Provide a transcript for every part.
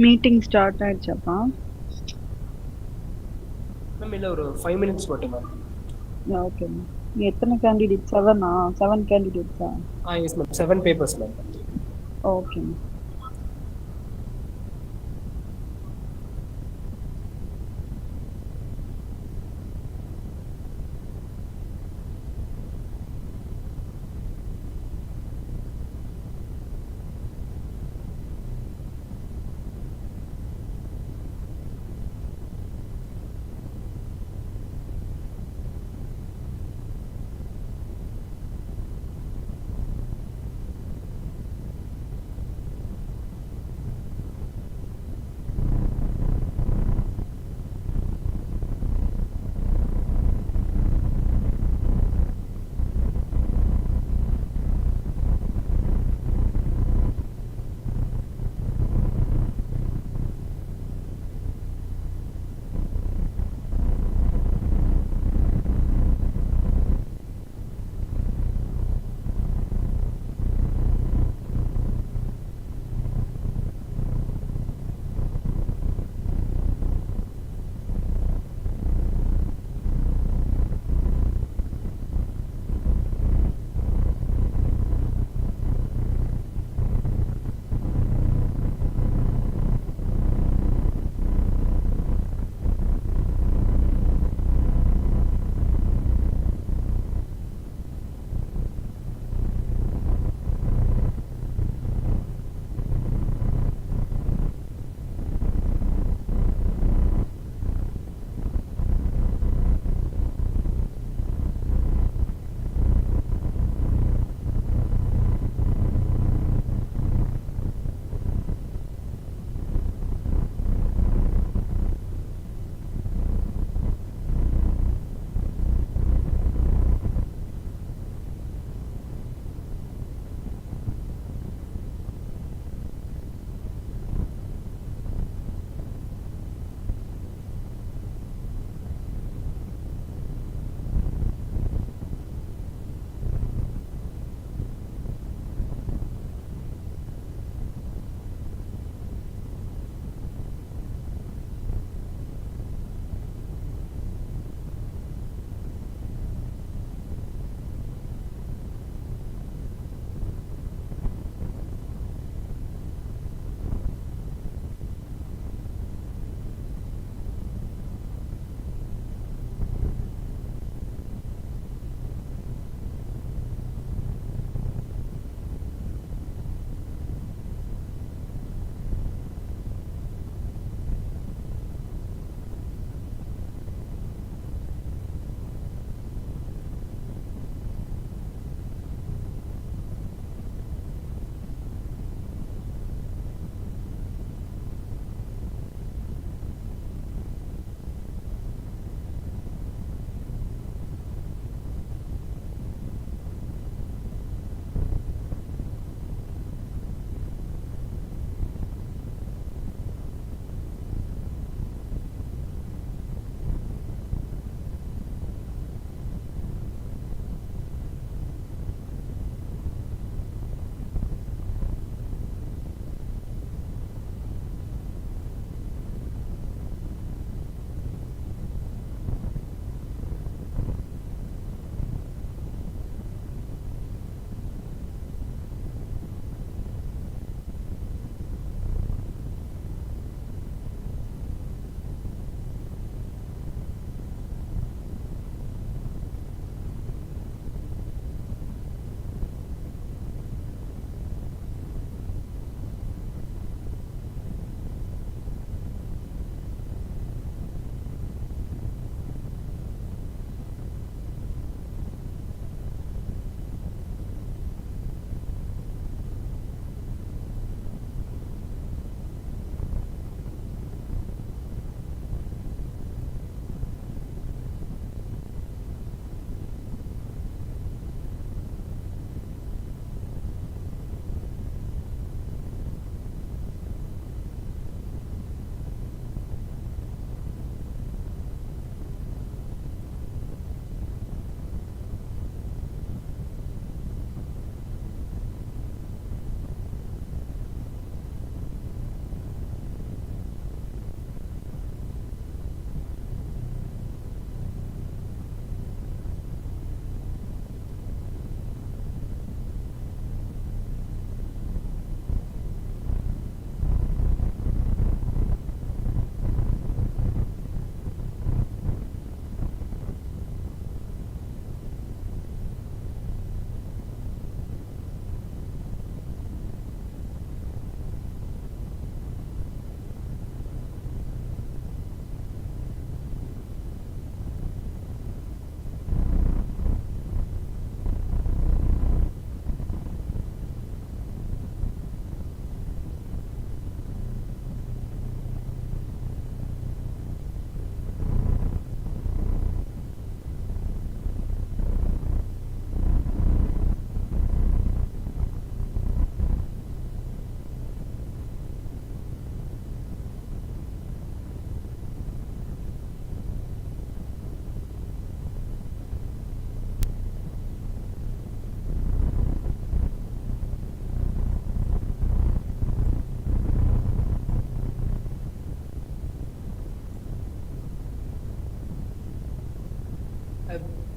Meeting start ஆயிடுச்சாப்பா? Ma'am இல்லை ஒரு 5 minutes மட்டும் மேம். Okay ma'am. எத்தனை கேண்டிடேட்? 7ஆ? 7 கேண்டிடேட்ஸா? Yes ma'am, 7 papers ma'am. Okay ma'am.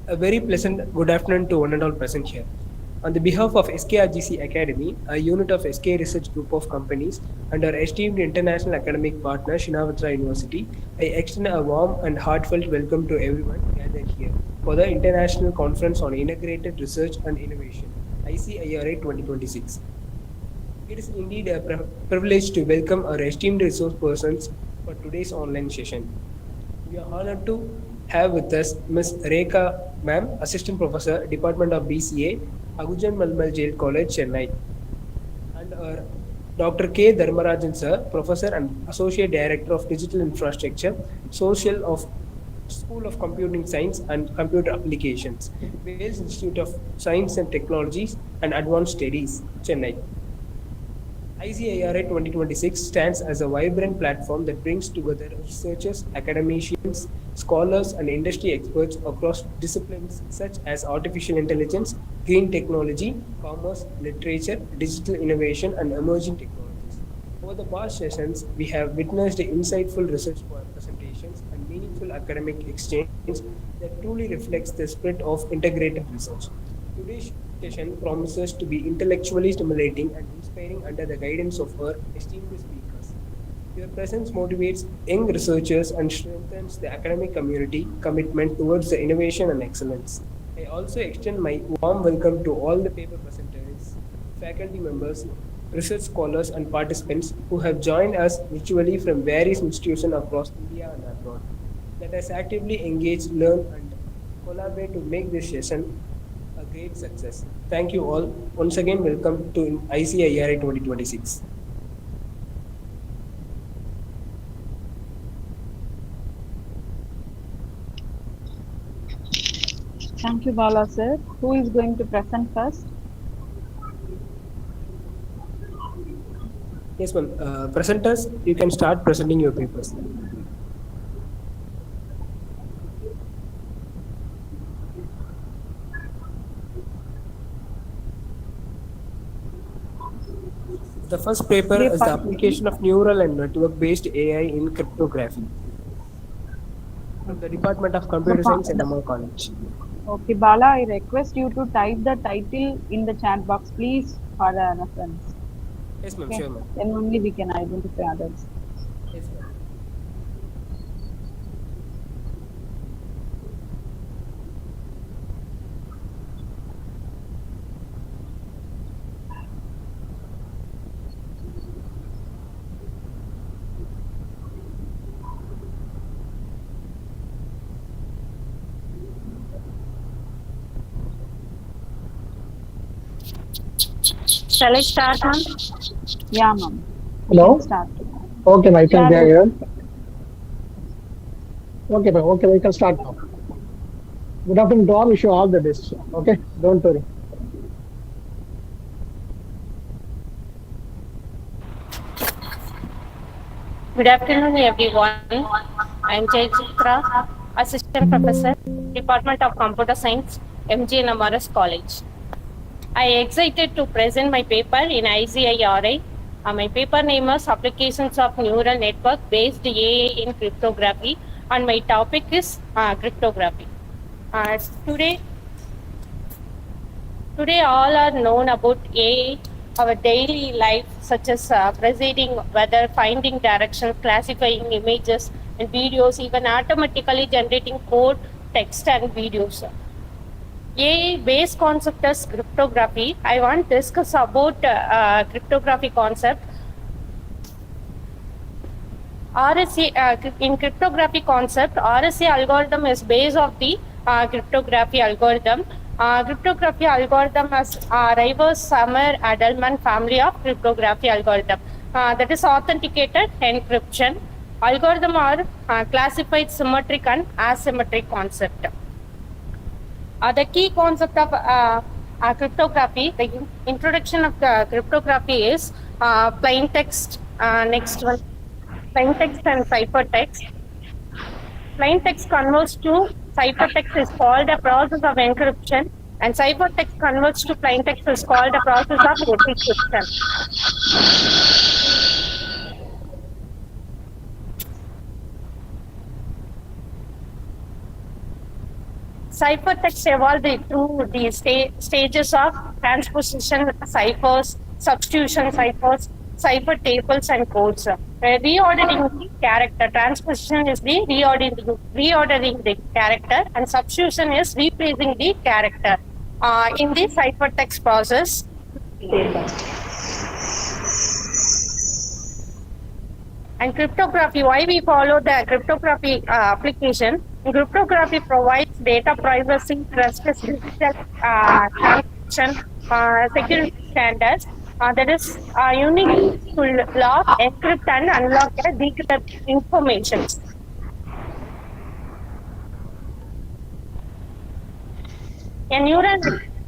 A very pleasant good afternoon to one and all present here. On the behalf of SKRGC Academy, a unit of SK Research Group of companies and our esteemed international academic partner Shinawatra University, I extend a warm and heartfelt welcome to everyone gathered here for the International Conference on Integrated Research and Innovation, ICIRI 2026. It is indeed a privilege to welcome our esteemed resource persons for today's online session. We are honored to have with us Ms. Rekha Ma'am, Assistant Professor, Department of BCA, Agujan Malmal Jail College, Chennai, and our Dr. K. Dharmarajan Sir, Professor and Associate Director of Digital Infrastructure, Social of School of Computing Science and Computer Applications, Wales Institute of Science and Technologies and Advanced Studies, Chennai. ICIRI 2026 stands as a vibrant platform that brings together researchers, academicians, scholars, and industry experts across disciplines such as artificial intelligence, green technology, commerce, literature, digital innovation, and emerging technologies. Over the past sessions, we have witnessed insightful research presentations and meaningful academic exchange that truly reflects the spirit of integrative research. Today's session promises to be intellectually stimulating and inspiring under the guidance of our esteemed speakers. Your presence motivates young researchers and strengthens the academic community commitment towards the innovation and excellence. I also extend my warm welcome to all the paper presenters, faculty members, research scholars, and participants who have joined us virtually from various institutions across India and abroad. Let us actively engage, learn, and collaborate to make this session a great success. Thank you all. Once again, welcome to ICIRI 2026. Thank you, Bala sir. Who is going to present first? Yes, ma'am. Presenters, you can start presenting your papers. The first paper is the application of neural and network-based AI in cryptography from the Department of Computer Science and N.M.R College. Okay, Bala, I request you to type the title in the chat box, please, for the reference. Yes, ma'am. Okay. Sure, ma'am. Then only we can identify others. Yes, ma'am. Shall I start, ma'am? Yeah, ma'am. Hello? Start. Okay, ma'am, can Start. hear you. Okay, ma'am. Okay, we can start now. Good afternoon to all. Wish you all the best. Okay, don't worry. Good afternoon, everyone. I am Gayathri, Assistant Professor, Department of Computer Science, N.M.R College. I am excited to present my paper in ICIRI. My paper name is Applications of Neural Network Based AI in Cryptography, and my topic is cryptography. Today all are known about AI, our daily life, such as predicting weather, finding directions, classifying images and videos, even automatically generating code, text and videos. AI base concept is cryptography. I want to discuss about cryptography concept. RSA in cryptography concept, RSA algorithm is based of the cryptography algorithm. Cryptography algorithm has Rivers-Summer-Edelman family of cryptography algorithm. That is authenticated encryption. Algorithm are classified symmetric and asymmetric concept. The key concept of cryptography, the introduction of cryptography is plain text. Next one, plain text and ciphertext. Plain text converts to ciphertext is called a process of encryption, and ciphertext converts to plain text is called a process of decryption. Ciphertext evolved through the stages of transposition ciphers, substitution ciphers, cipher tables, and codes. Reordering the character. Transposition is the reordering the character, and substitution is replacing the character. In the ciphertext process, and cryptography, why we follow the cryptography application? Cryptography provides data privacy, trustless digital transaction, security standards that is unique to lock, encrypt, and unlock the decrypted information. A neural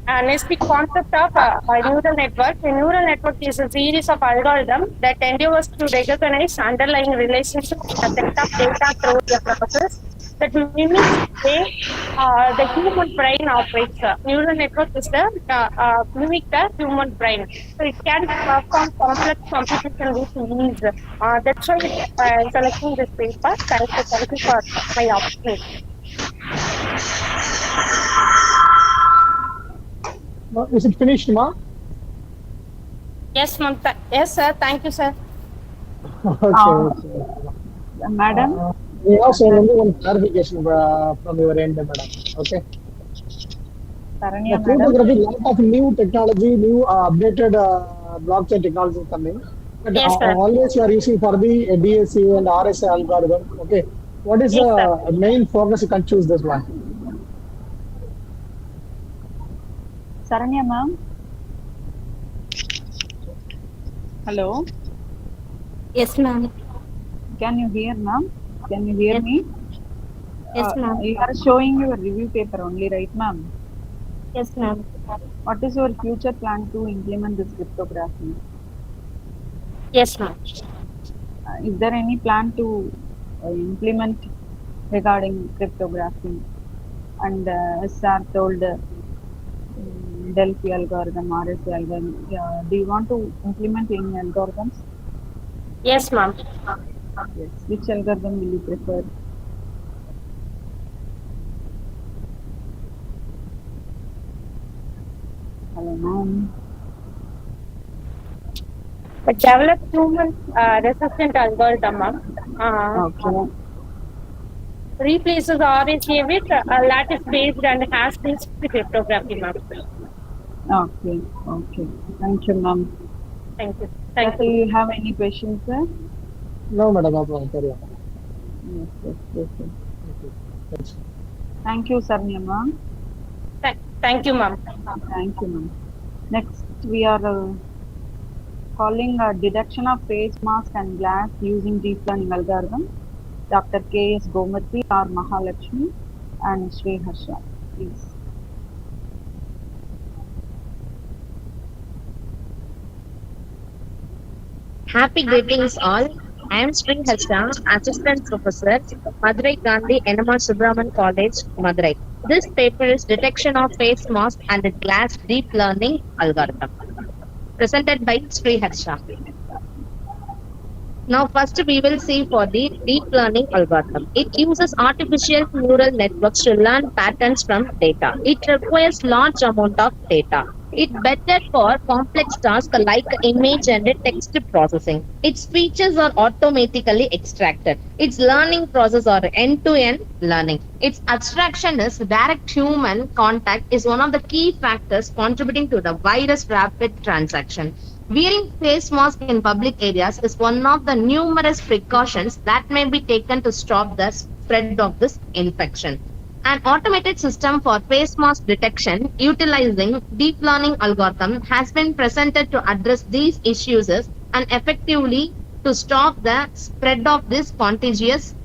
next the concept of a neural network. A neural network is a series of algorithms that endeavors to recognize underlying relationships in a set of data through a process that mimics the human brain operates. Neural network is the mimic the human brain, so it can perform complex computation with ease. That's why selecting this paper. Thank you for my opportunity. Is it finished, Ma? Yes, ma'am. Yes, sir. Thank you, sir. Okay. Madam? We also only one clarification from your end, madam. Okay. Saranya, The madam? cryptography, lot of new technology, new updated blockchain technology is coming. But Yes, sir. always you are using for the DSC and RSA algorithm. Okay. What is Yes, the main focus you can choose this one? Saranya, ma'am? Hello? Yes, ma'am. Can you hear, ma'am? Can you hear Yes. me? Yes, ma'am. You are showing your review paper only, right, ma'am? Yes, ma'am. What is your future plan to implement this cryptography? Yes, ma'am. Is there any plan to implement regarding cryptography? And as sir told, Delphi algorithm, RSA algorithm, do you want to implement any algorithms? Yes, ma'am. Yes. Which algorithm will you prefer? Hello, ma'am. The developed human resistant algorithm Okay. replaces RSA with lattice based and hash based cryptography, ma'am. Okay. Okay. Thank you, ma'am. Thank you. Do you have any questions, sir? No, madam. No problem. Carry on. Yes. Thanks. Thank you, Sarnya, ma'am. Thank you, ma'am. Thank you, ma'am. Next, we are calling detection of face mask and glass using deep learning algorithm. Dr. K.S. Gomati, R. Mahalakshmi, and Sri Harsha. Please. Happy greetings all. I am Sri Harsha, Assistant Professor, Madurai Gandhi N.M.R Subramanian College, Madurai. This paper is Detection of Face Mask and Glass Deep Learning Algorithm, presented by Sri Harsha. Now, first we will see for the deep learning algorithm. It uses artificial neural networks to learn patterns from data. It requires large amount of data. It's better for complex tasks like image and text processing. Its features are automatically extracted. Its learning process or end-to-end learning. Its abstraction is direct human contact is one of the key factors contributing to the virus rapid transaction. Wearing face mask in public areas is one of the numerous precautions that may be taken to stop the spread of this infection. An automated system for face mask detection utilizing deep learning algorithm has been presented to address these issues and effectively to stop the spread of this contagious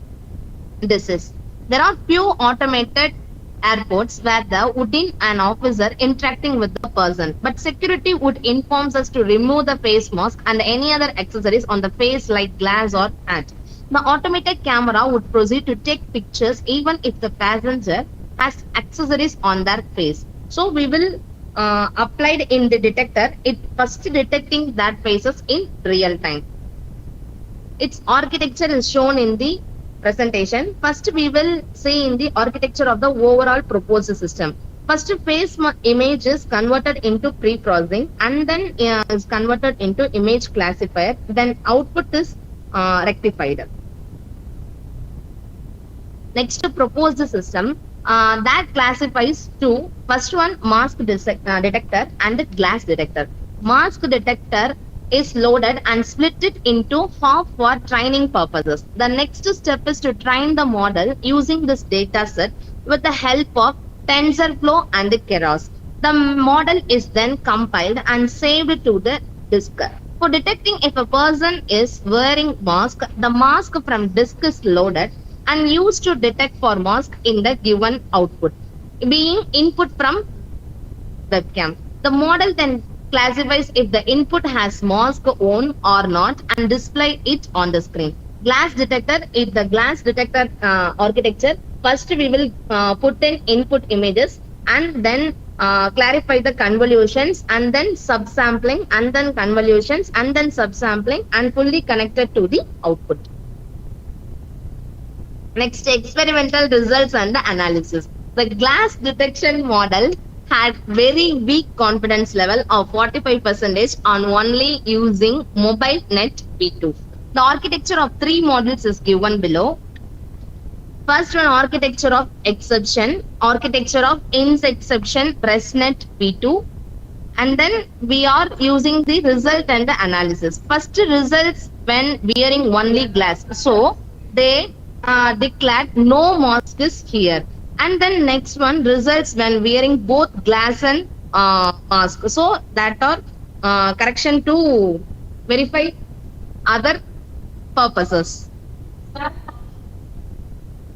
disease. There are few automated airports where there would be an officer interacting with the person, but security would informs us to remove the face mask and any other accessories on the face like glass or hat. The automated camera would proceed to take pictures even if the passenger has accessories on their face. So we will applied in the detector, it first detecting that faces in real time. Its architecture is shown in the presentation. First, we will see in the architecture of the overall proposed system. First, image is converted into pre-processing and then is converted into image classifier. Then output is rectified. Next, proposed system that classifies two. First one, mask detector and glass detector. Mask detector is loaded and split it into half for training purposes. The next step is to train the model using this data set with the help of TensorFlow and Keras. The model is then compiled and saved to the disk. For detecting if a person is wearing mask, the mask from disk is loaded and used to detect for mask in the given output, being input from webcam. The model then classifies if the input has mask on or not and display it on the screen. Glass detector is the glass detector architecture. First, we will put in input images and then clarify the convolutions and then subsampling and then convolutions and then subsampling and fully connected to the output. Next, experimental results and the analysis. The glass detection model had very weak confidence level of 45% on only using mobile net V2. The architecture of three models is given below. First one, architecture of exception, architecture of exception, ResNet V2. And then we are using the result and the analysis. First, results when wearing only glass. So they declared no mask is here. And then next one, results when wearing both glass and mask. So that are correction to verify other purposes.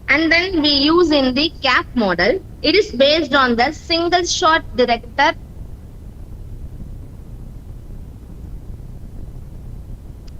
And then we use in the CAP model. It is based on the single shot detector.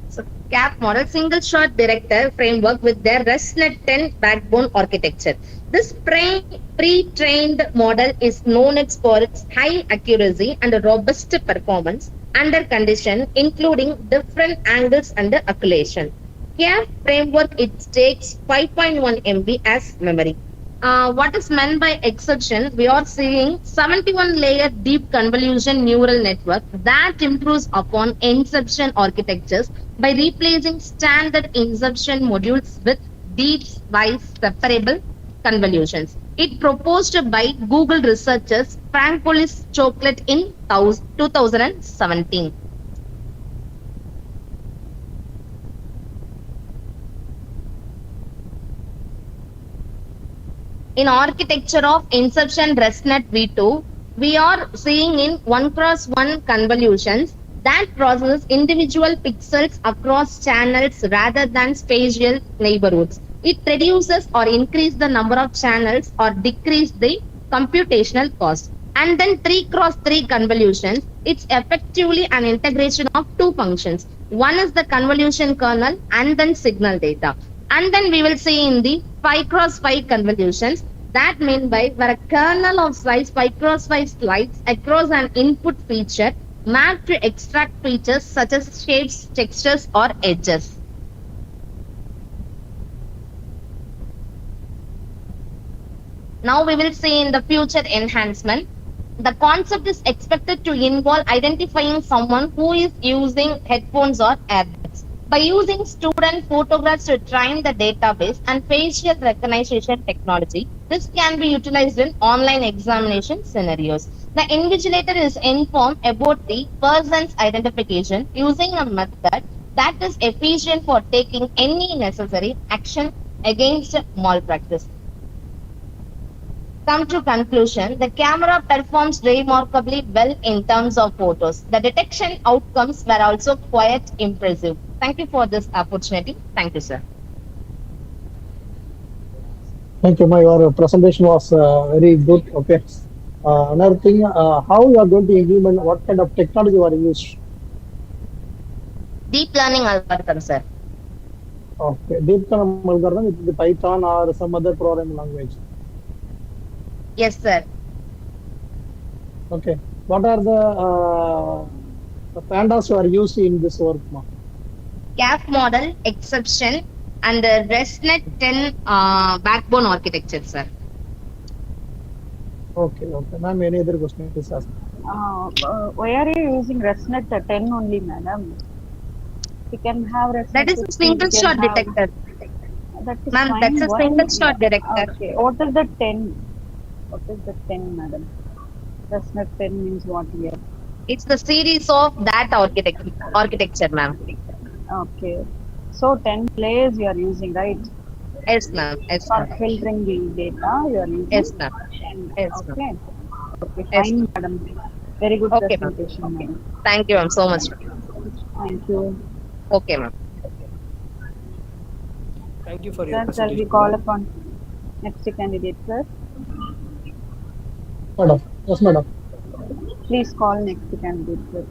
So CAP model, single shot detector framework with their ResNet 10 backbone architecture. This pre-trained model is known for its high accuracy and robust performance under condition, including different angles and occlusion. CAP framework, it takes 5.1 MB as memory. What is meant by exception? We are seeing 71 layer deep convolution neural network that improves upon inception architectures by replacing standard inception modules with deep wise separable convolutions. It proposed by Google researchers Francois Chocolate in 2017. In architecture of inception ResNet V2, we are seeing in 1x1 convolutions that process individual pixels across channels rather than spatial neighborhoods. It reduces or increases the number of channels or decrease the computational cost. And then 3x3 convolutions, it's effectively an integration of two functions. One is the convolution kernel and then signal data. And then we will see in the 5x5 convolutions, that mean by where a kernel of size 5x5 slides across an input feature mapped to extract features such as shapes, textures, or edges. Now we will see in the future enhancement. The concept is expected to involve identifying someone who is using headphones or AirPods. By using student photographs to train the database and facial recognition technology, this can be utilized in online examination scenarios. The invigilator is informed about the person's identification using a method that is efficient for taking any necessary action against malpractice. Come to conclusion, the camera performs remarkably well in terms of photos. The detection outcomes were also quite impressive. Thank you for this opportunity. Thank you, sir. Thank you, Ma. Your presentation was very good. Okay. Another thing, how you are going to implement, what kind of technology you are used? Deep learning algorithm, sir. Okay. Deep learning algorithm with the Python or some other programming language. Yes, sir. Okay. What are the pandas you are used in this work, Ma? CAP model, exception, and the ResNet 10 backbone architecture, sir. Okay, okay. Ma'am, any other question, please ask. Why are you using ResNet 10 only, madam? We can have That ResNet is a 50, we single can shot have. detector. That is Ma'am, that's fine. a Why? single shot Yeah. detector. Okay. What is the 10? What is the 10, madam? ResNet 10 means what here? It's the series of that architecture, ma'am. Okay. So 10 layers you are using, right? Yes, ma'am. Yes, For ma'am. filtering the data you are using. Yes, ma'am. And Yes, ma'am. okay. Okay, Yes, fine, ma'am. madam. Very good Okay, ma'am. presentation, Okay. madam. Thank you, ma'am, so much. Thank you. Okay, ma'am. Thank you for your Sir, shall we presentation, call madam. upon next candidate, sir? Madam. Yes, madam. Please call next candidate, sir.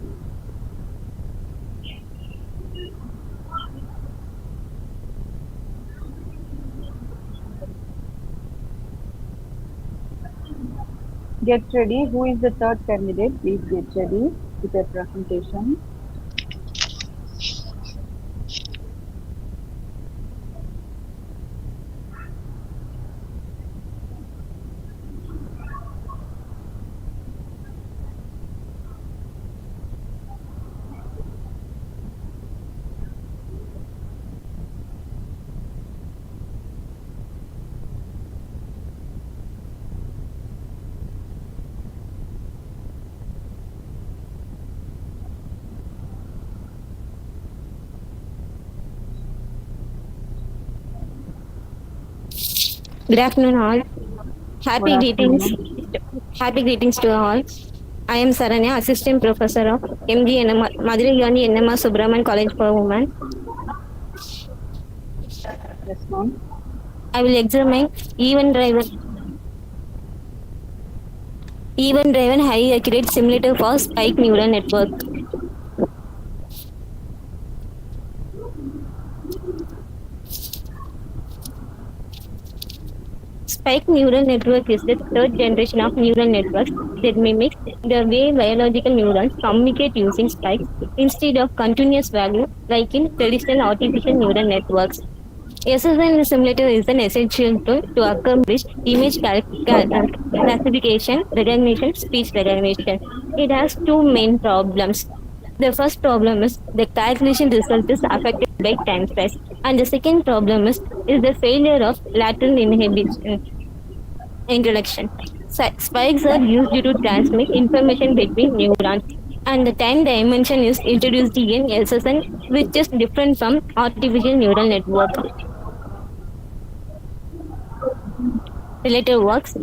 Get ready. Who is the third candidate? Please get ready with your presentation. Good afternoon, all. Good Happy greetings. afternoon. Happy greetings to all. I am Saranya, Assistant Professor of MG N.M.R, Madurai Gandhi N.M.R Subbraman College for Women. Yes, ma'am. I will examine event-driven high accurate simulator for spike neural network. Spike neural network is the third generation of neural networks that mimics the way biological neurons communicate using spikes instead of continuous value like in traditional artificial neural networks. SSN simulator is an essential tool to accomplish classification, recognition, speech recognition. It has two main problems. The first problem is the calculation result is affected by time size, and the second problem is the failure of lateral inhibition introduction. Spikes are used to transmit information between neurons, and the time dimension is introduced in SSN, which is different from artificial neural network. Related works.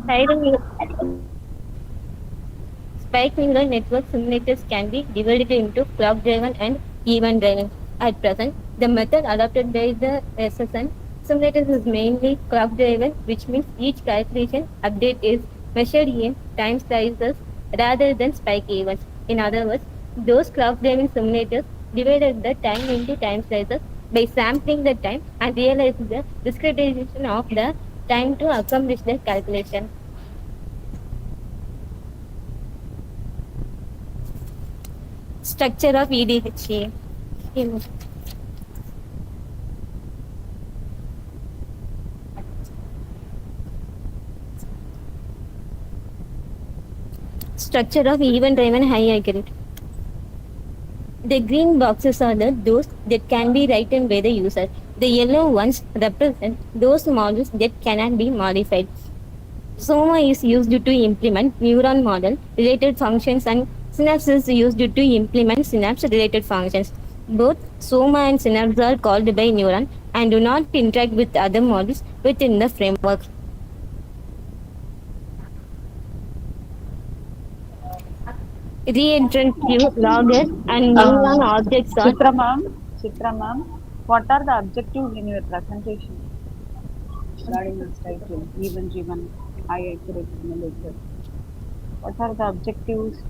Spiral Spike neural network simulators can be divided into clock-driven and event-driven. At present, the method adopted by the SSN simulators is mainly clock-driven, which means each calculation update is measured in time slices rather than spike events. In other words, those clock-driven simulators divided the time into time slices by sampling the time and realized the discretization of the time to accomplish the calculation. Structure of EDHA. Structure of event-driven high accurate. The green boxes are those that can be written by the user. The yellow ones represent those models that cannot be modified. SOMA is used to implement neuron model related functions and synapse is used to implement synapse related functions. Both SOMA and synapse are called by neuron and do not interact with other models within the framework. Reentrant queue, logger, and neuron Uh, objects are Chitra ma'am, what are the objectives in your presentation regarding this title, even driven high accurate simulator? What are the objectives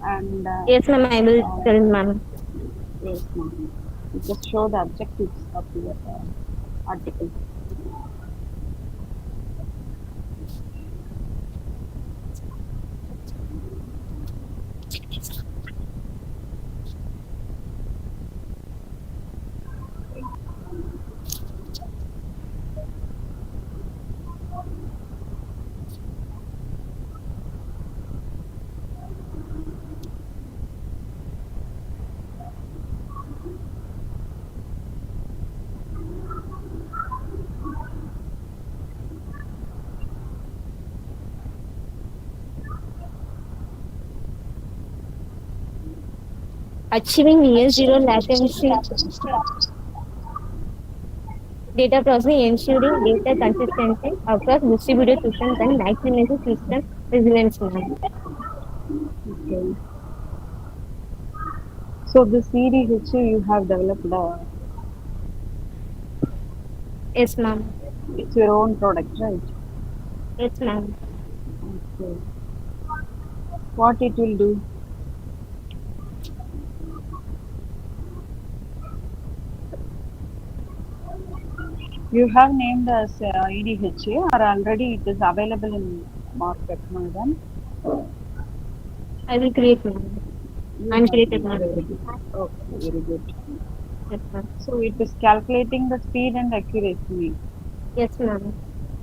and yes, ma'am, I will uh, tell ma'am. yes, ma'am. You just show the objectives of your article. Achieving near zero latency data processing, ensuring data consistency across distributed systems and maximizing system resilience, ma'am. Okay. So the CDH you have developed, Yes, ma'am. it's your own product, right? Yes, ma'am. Okay. What it will do? You have named as EDHA or already it is available in market, madam? I will create, ma'am. You I'm have created, named. ma'am. Very good. Okay, very good. Yes, ma'am. So it is calculating the speed and accuracy Yes, ma'am.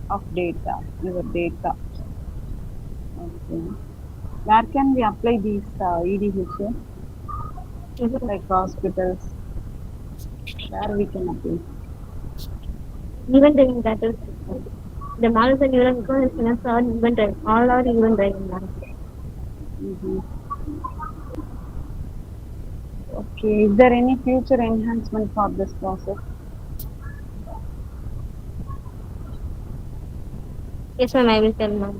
of data, your data. Okay. Where can we apply these EDHA? Like hospitals, where we can apply? Even during that is the models and neural networks are even driven. All are even driven, ma'am. Mhm. Okay. Is there any future enhancement for this process? Yes, ma'am. I will tell, ma'am.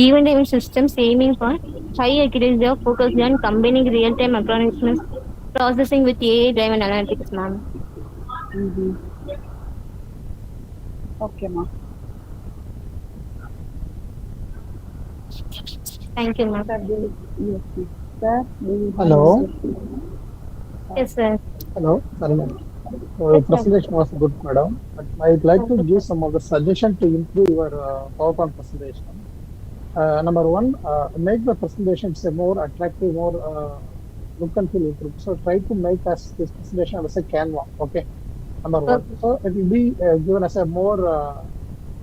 Event-driven systems aiming for high accuracy of focus on combining real-time acknowledgement processing with AI-driven analytics, ma'am. Mm-hmm. Okay, ma'am. Thank you, ma'am. Sir, yes, yes. Sir, do you have Hello. any question? Yes, sir. Hello. Sorry, ma'am. Yes, sir. Presentation was good, madam. But I'd like to give some of the suggestion to improve your PowerPoint presentation. Number one, make the presentation say more attractive, more look and feel improved. So try to make us this presentation as a Canva. Okay. Number one. Okay. So it will be given as a more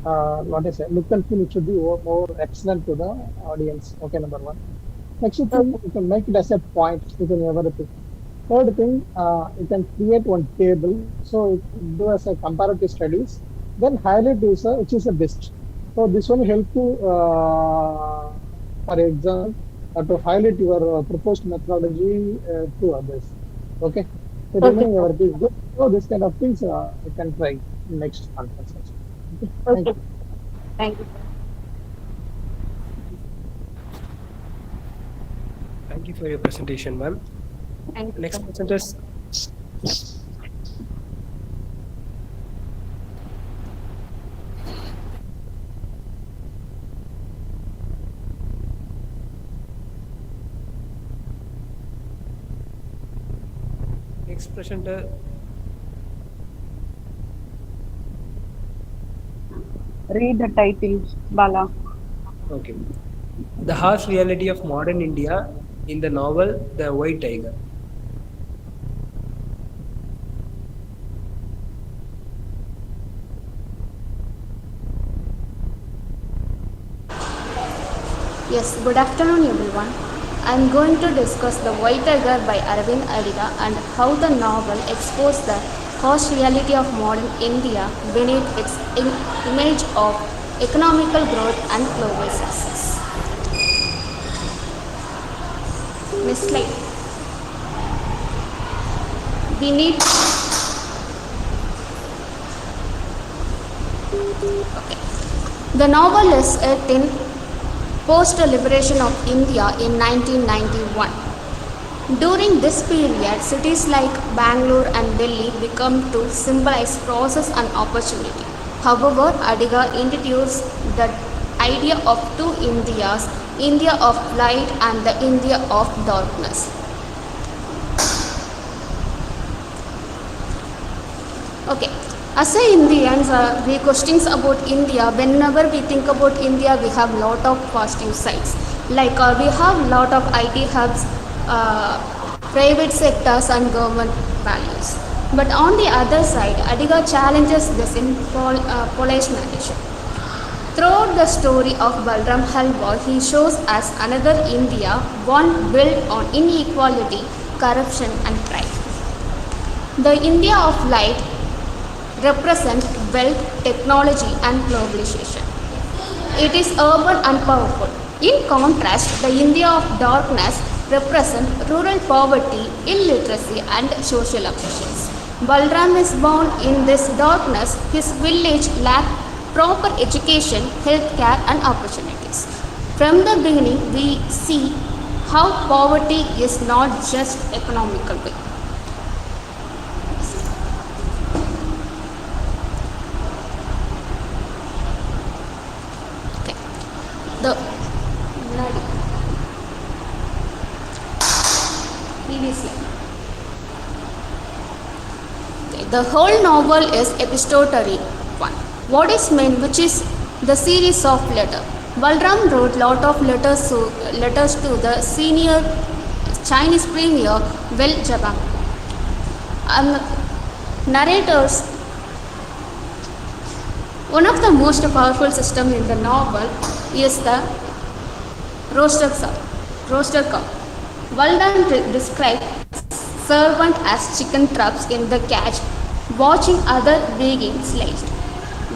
what is it? Look and feel. It should be more excellent to the audience. Okay. Number one. Next thing, you can make it as a point within everything. Third thing, you can create one table. So you do as a comparative studies, then highlight user, which is the best. So this one help to, for example, to highlight your proposed methodology to others. Okay. So Okay. remaining everything is good. So this kind of things you can try in next conference. Okay. Thank Okay. you. Thank you. Thank you for your presentation, ma'am. Thank you, Next sir. presenters. Next presenter. Read the title, Bala. Okay. The harsh reality of modern India in the novel The White Tiger. Yes, good afternoon everyone. I am going to discuss The White Tiger by Aravind Adiga and how the novel exposed the harsh reality of modern India beneath its image of economical growth and global success. Next slide. Beneath. Okay. The novel is set in post-liberation of India in 1991. During this period, cities like Bangalore and Delhi become to symbolize process and opportunity. However, Adiga introduced the idea of two Indias, India of light and the India of darkness. Okay. As a Indians, we questions about India. Whenever we think about India, we have lot of positive sides. Like we have lot of IT hubs, private sectors, and government values. But on the other side, Adiga challenges this in Polish narration. Throughout the story of Balram Halwa, he shows us another India, one built on inequality, corruption and pride. The India of light represents wealth, technology and globalization. It is urban and powerful. In contrast, the India of darkness represents rural poverty, illiteracy and social oppressions. Balram is born in this darkness. His village lacked proper education, healthcare and opportunities. From the beginning, we see how poverty is not just economical way. Okay. The whole novel is epistolary one. What is meant, which is the series of letters. Balram wrote lot of letters to the senior Chinese premier Wen Jiabang. Narrators. One of the most powerful systems in the novel is the roaster cow. Balram described servant as chicken traps in the cage, watching other being sliced,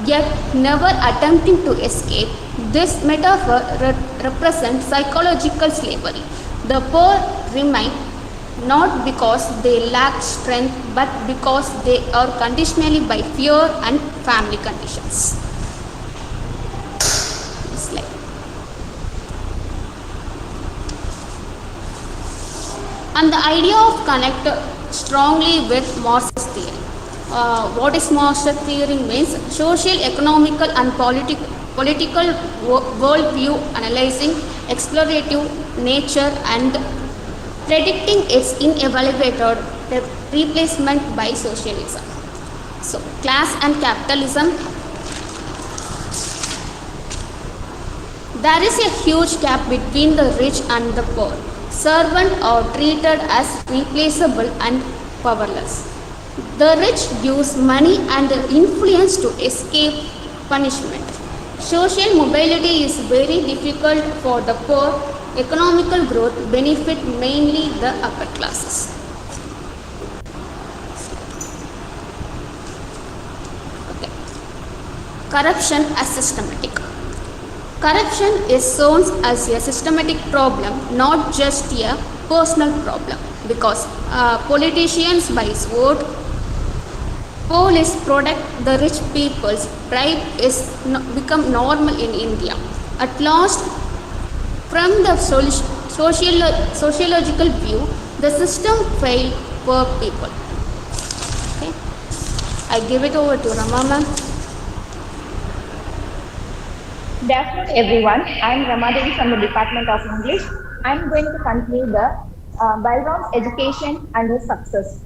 yet never attempting to escape. This metaphor represents psychological slavery. The poor remain not because they lack strength, but because they are conditionally by fear and family conditions. And the idea of connect strongly with Marxist theory. What is Marxist theory means? Social, economical and political worldview analyzing explorative nature and predicting its inevitable replacement by socialism. So, class and capitalism. There is a huge gap between the rich and the poor. Servants are treated as replaceable and powerless. The rich use money and influence to escape punishment. Social mobility is very difficult for the poor. Economical growth benefits mainly the upper classes. Okay. Corruption as systematic. Corruption is shown as a systematic problem, not just a personal problem, because politicians buy vote, police protect the rich people's bribe is become normal in India. At last, from the sociological view, the system failed poor people. Okay. I give it over to Rama ma'am. Good afternoon, everyone. I am Ramadevi from the Department of English. I am going to conclude the Balram's education and his success.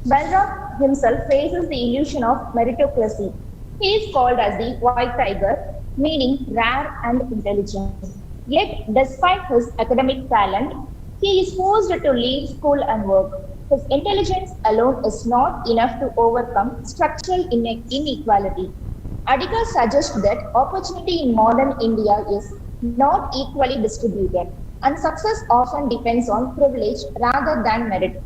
Balram himself faces the illusion of meritocracy. He is called as the white tiger, meaning rare and intelligent. Yet, despite his academic talent, he is forced to leave school and work. His intelligence alone is not enough to overcome structural inequality. Adiga suggests that opportunity in modern India is not equally distributed, and success often depends on privilege rather than merit.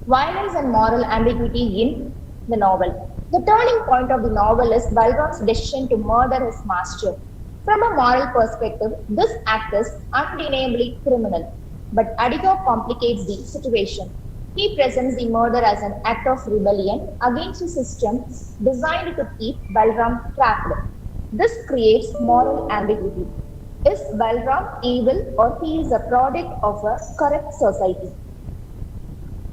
Violence and moral ambiguity in the novel. The turning point of the novel is Balram's decision to murder his master. From a moral perspective, this act is undeniably criminal, but Adiga complicates the situation. He presents the murder as an act of rebellion against a system designed to keep Balram trapped. This creates moral ambiguity. Is Balram evil or he is a product of a corrupt society?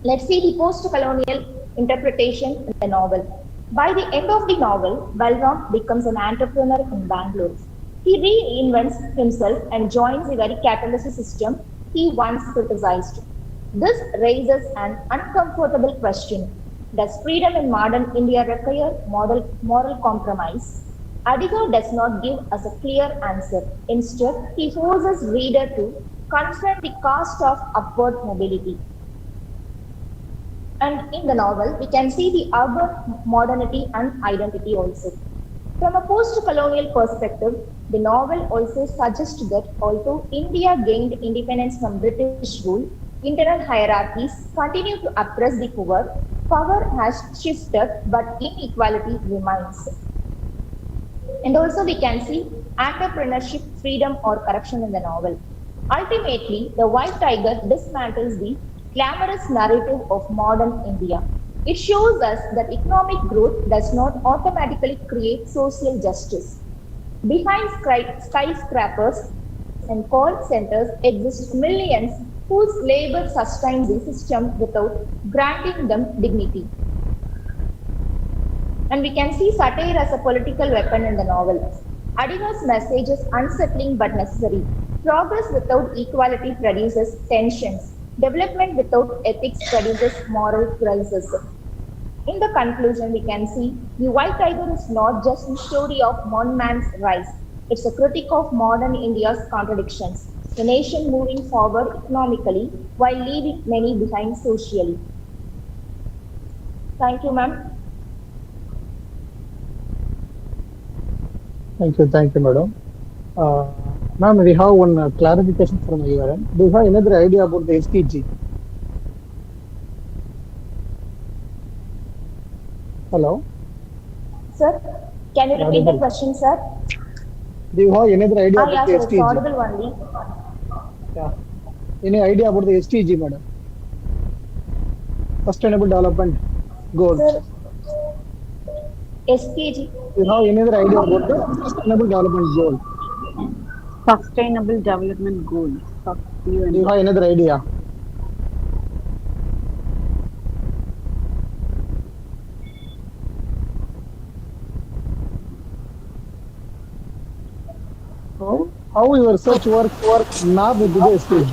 Let's see the post-colonial interpretation in the novel. By the end of the novel, Balram becomes an entrepreneur in Bangalore. He reinvents himself and joins the very capitalist system he once criticized. This raises an uncomfortable question. Does freedom in modern India require moral compromise? Adiga does not give us a clear answer. Instead, he forces reader to confront the cost of upward mobility. And in the novel, we can see the urban modernity and identity also. From a post-colonial perspective, the novel also suggests that although India gained independence from British rule, internal hierarchies continue to oppress the poor. Power has shifted, but inequality remains. And also we can see entrepreneurship, freedom or corruption in the novel. Ultimately, the White Tiger dismantles the glamorous narrative of modern India. It shows us that economic growth does not automatically create social justice. Behind skyscrapers and call centers exist millions whose labor sustains the system without granting them dignity. And we can see satire as a political weapon in the novel. Adiga's message is unsettling but necessary. Progress without equality produces tensions. Development without ethics produces moral crisis. In the conclusion, we can see the White Tiger is not just a story of one man's rise. It's a critique of modern India's contradictions. A nation moving forward economically while leaving many behind socially. Thank you, ma'am. Thank you, madam. Ma'am, we have one clarification from your end. Do you have another idea about the STG? Hello? Sir, can you repeat the question, sir? Do you have another idea about the sir, STG? it's audible only. Yeah. Any idea about the STG, madam? Sustainable Development Goals. Sir, SKG. Do you have any other idea about the Sustainable Development Goal? Sustainable Development Goals. Do you have another idea? How your search works now with the STG?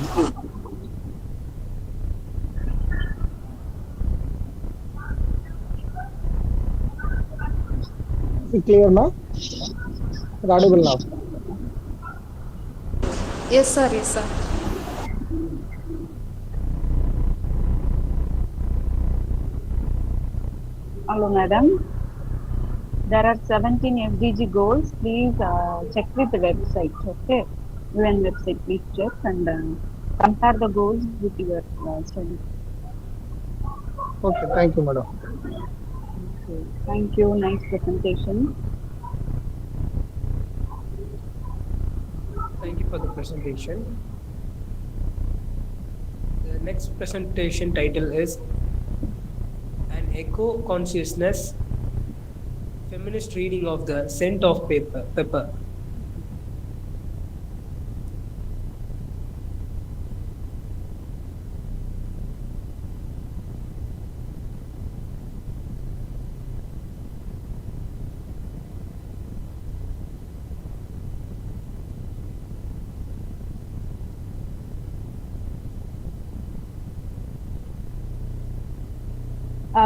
Is it clear now? Audible now? Yes, sir. Yes, sir. Hello, madam. There are 17 FDG goals. Please check with the website. Okay, UN website. Please check and compare the goals with your study. Okay, thank you, madam. Okay. Thank you. Nice presentation. Thank you for the presentation. The next presentation title is An Eco Consciousness Feminist Reading of the Scent of Pepper.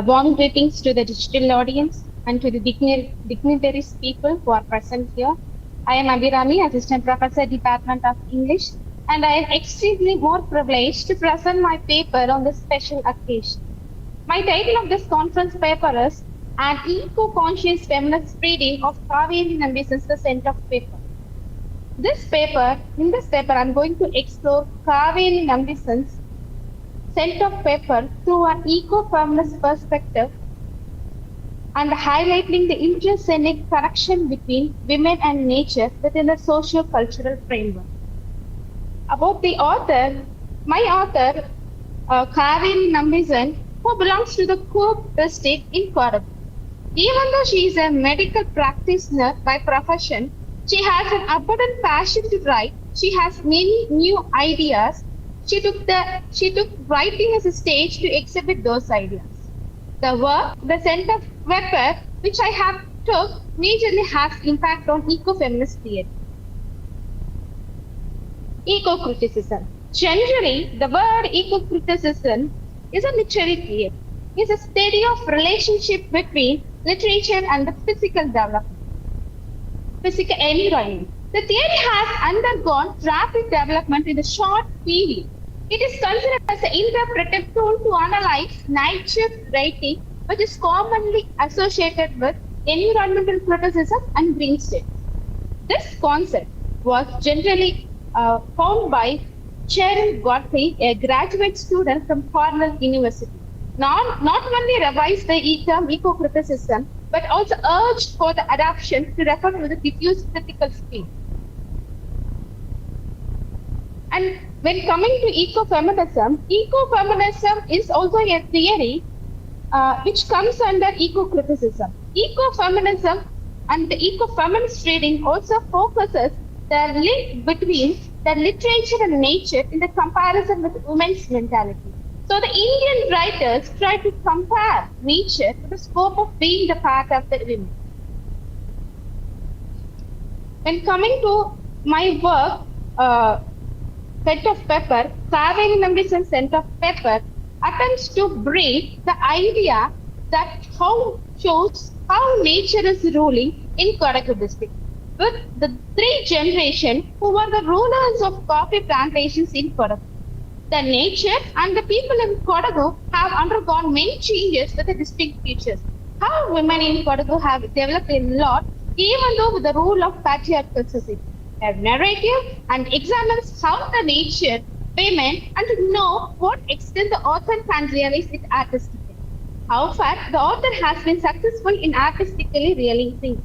Warm greetings to the digital audience and to the dignitaries people who are present here. I am Abhirami, Assistant Professor, Department of English, and I am extremely more privileged to present my paper on this special occasion. My title of this conference paper is An Eco-Conscious Feminist Reading of Kaveri Nambison's The Scent of Pepper. In this paper, I'm going to explore Kaveri Nambison's Scent of Pepper through an eco-feminist perspective and highlighting the intersecting connection between women and nature within the socio-cultural framework. About the author, my author, Kaveri Nambison, who belongs to the Coop district in Kodagu. Even though she is a medical practitioner by profession, she has an abundant passion to write. She has many new ideas. She took writing as a stage to exhibit those ideas. The work, The Scent of Pepper, which I have took, majorly has impact on eco-feminist theory. Eco-criticism. Generally, the word eco-criticism is a literary theory. It's a study of relationship between literature and the physical development, physical environment. The theory has undergone rapid development in a short period. It is considered as an interpretive tool to analyze nature writing, which is commonly associated with environmental criticism, and green states. This concept was generally found by Cheryl Godfrey, a graduate student from Cornell University. Not only revised the term eco-criticism, but also urged for the adoption to refer to the diffuse critical speed. And when coming to ecofeminism is also a theory which comes under eco-criticism. Ecofeminism and the ecofeminist reading also focuses the link between the literature and nature in the comparison with women's mentality. So the Indian writers try to compare nature to the scope of being the part of the women. When coming to my work, Scent of Pepper, Kaveri Nambison's Scent of Pepper attempts to bring the idea that shows how nature is ruling in Kodagu district. With the three generations who were the rulers of coffee plantations in Kodagu. The nature and the people in Kodagu have undergone many changes with the distinct features. How women in Kodagu have developed a lot, even though with the rule of patriarchal society. A narrative and examines how the nature, women, and to know what extent the author can realize it artistically. How far the author has been successful in artistically realizing.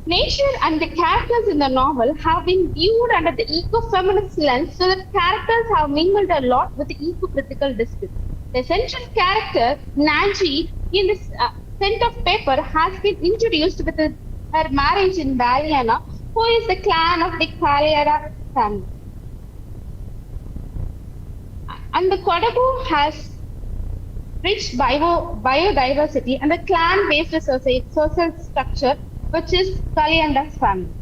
Nature and the characters in the novel have been viewed under the eco-feminist lens, so that characters have mingled a lot with the eco-critical discourse. The central character, Nanji, in this Scent of Pepper, has been introduced with her marriage in Balyana, who is the clan of the Kalayara family. And the Kodagu has rich biodiversity and the clan-based social structure, which is Kalayanda's family.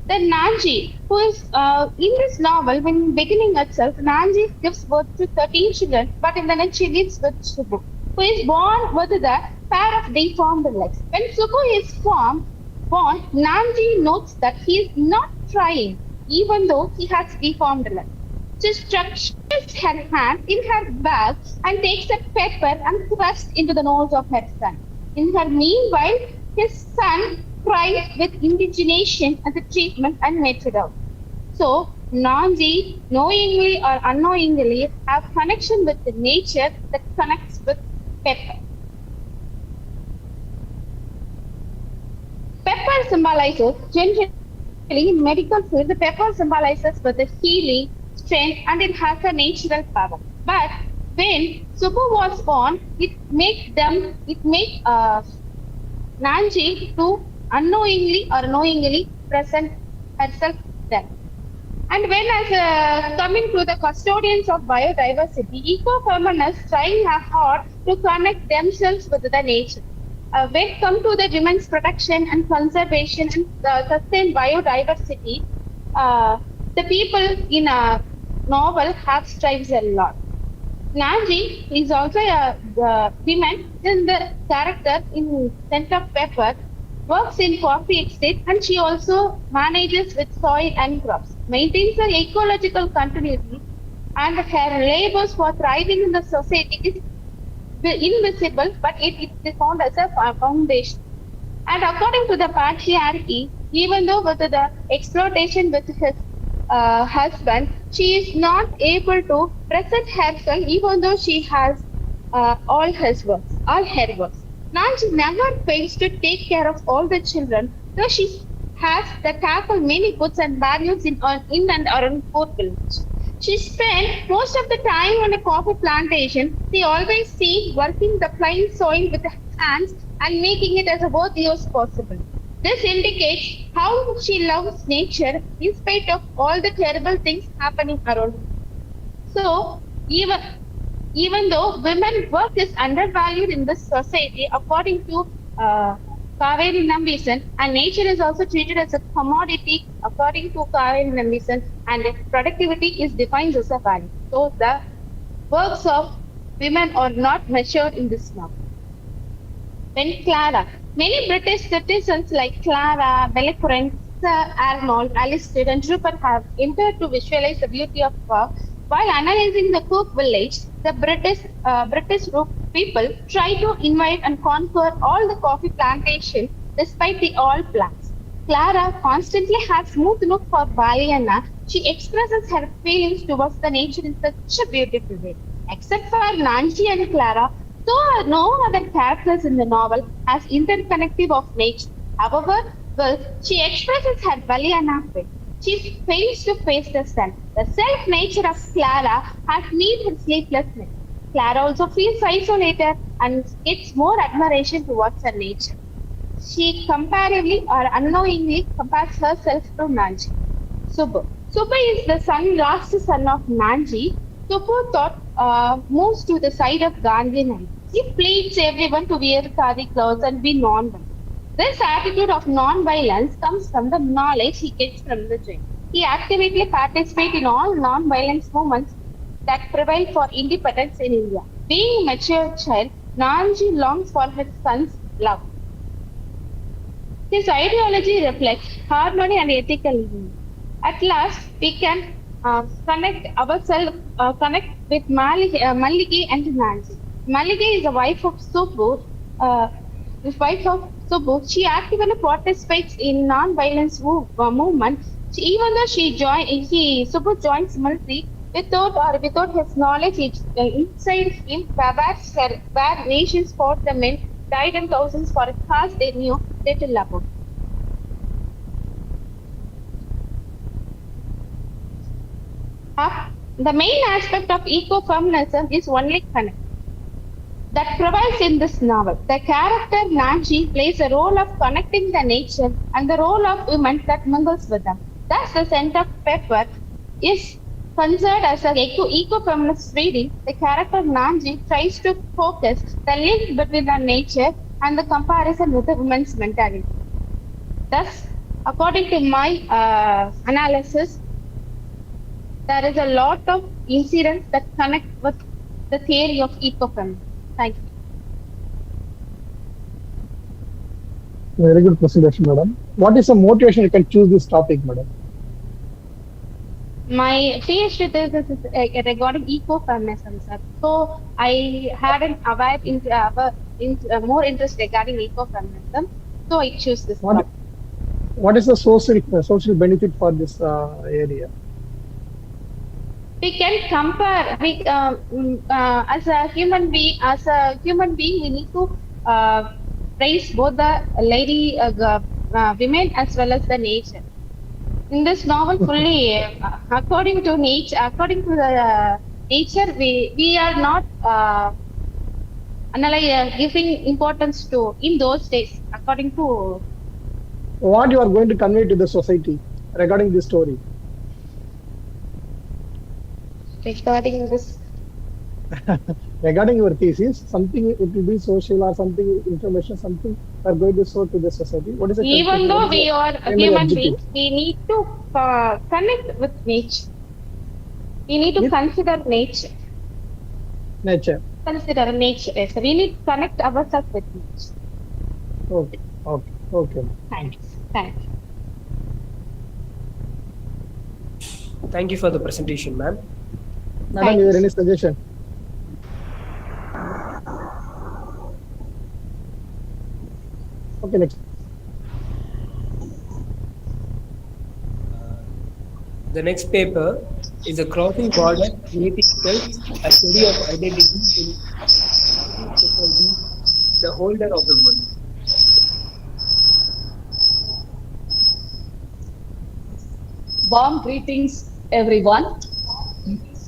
Then Nanji, who is in this novel, when beginning itself, Nanji gives birth to 13 children, but in the next she lives with Subbu, who is born with the pair of deformed legs. When Subbu is born, Nanji notes that he is not trying, even though he has deformed legs. She structures her hand in her bag and takes a pepper and thrusts into the nose of her son. In her meanwhile, his son cries with indignation at the treatment and meted out. So, Nanji, knowingly or unknowingly, have connection with the nature that connects with pepper. Pepper symbolizes, generally in medical field, the pepper symbolizes with the healing, strength, and it has a natural power. But when Subbu was born, it made Nanji to unknowingly or knowingly present herself there. And when coming to the custodians of biodiversity, eco-feminists trying hard to connect themselves with the nature. When come to the women's protection and conservation and sustain biodiversity, the people in a novel have strives a lot. Nanji is also a woman in the character in Scent of Pepper, works in coffee estate, and she also manages with soil and crops, maintains an ecological continuity, and her labors for thriving in the society is invisible, but it is found as a foundation. And according to the patriarchy, even though with the exploitation with his husband, she is not able to present herself, even though she has all her works. Nanji never fails to take care of all the children, though she has the tackle many goods and values in and around Fort Village. She spent most of the time on a coffee plantation. She always seen working the plain soil with her hands and making it as worthy as possible. This indicates how she loves nature in spite of all the terrible things happening around her. So, even though women's work is undervalued in this society, according to Kaveri Nambison, and nature is also treated as a commodity, according to Kaveri Nambison, and productivity is defined as a value. So, the works of women are not measured in this novel. Then Clara. Many British citizens like Clara, Bellecourt, Sir Arnold, Alistair, and Rupert have entered to visualize the beauty of fog while analyzing the Cook village. The British people try to invade and conquer all the coffee plantation despite the all plans. Clara constantly has smooth look for Baliana. She expresses her feelings towards the nature in such a beautiful way. Except for Nanji and Clara, so no other characters in the novel has interconnective of nature. However, well, she expresses her Baliana way. She fails to face the sun. The self nature of Clara has made her sleepless nights. Clara also feels isolated and gets more admiration towards her nature. She comparatively or unknowingly compares herself to Nanji. Subbu. Subbu is the last son of Nanji. Subbu thought moves to the side of Gandhi now. He pleads everyone to wear khadi clothes and be non-violent. This attitude of non-violence comes from the knowledge he gets from the jail. He actively participates in all non-violence movements that prevail for independence in India. Being a mature child, Nanji longs for his son's love. His ideology reflects harmony and ethical living. At last, we can connect with Malliki and Nanji. Malliki is the wife of Subbu. She actively participates in non-violence movement. Even though Subbu joins military without his knowledge, inside him, where nations fought the men, died in thousands for a cause they knew little about. The main aspect of ecofeminism is only connect that prevails in this novel. The character Nanji plays a role of connecting the nature and the role of women that mingles with them. Thus, the scent of pepper is considered as an eco-feminist reading. The character Nanji tries to focus the link between the nature and the comparison with the women's mentality. Thus, according to my analysis, there is a lot of incidents that connect with the theory of ecofeminism. Thank you. Very good presentation, madam. What is the motivation you can choose this topic, madam? My PhD thesis is regarding ecofeminism, sir. So I had more interest regarding ecofeminism. So I choose this topic. What is the social benefit for this area? We can compare. As a human being, we need to praise both the women as well as the nature. In this novel, fully according to the nature, we are not giving importance to in those days. According to what you are going to convey to the society regarding this story. Regarding this, regarding your thesis, something it will be social or something information, something we are going to show to the society. What is it? Even though we are human beings, we need to connect with nature. We need to consider nature. Nature. Consider nature. Yes, we need to connect ourselves with nature. Okay. Thanks. Thank you for the presentation, ma'am. Madam, is there any suggestion? Okay, next. The next paper is a crossing border creating self, a study of identity in society, the holder of the world. Warm greetings, everyone.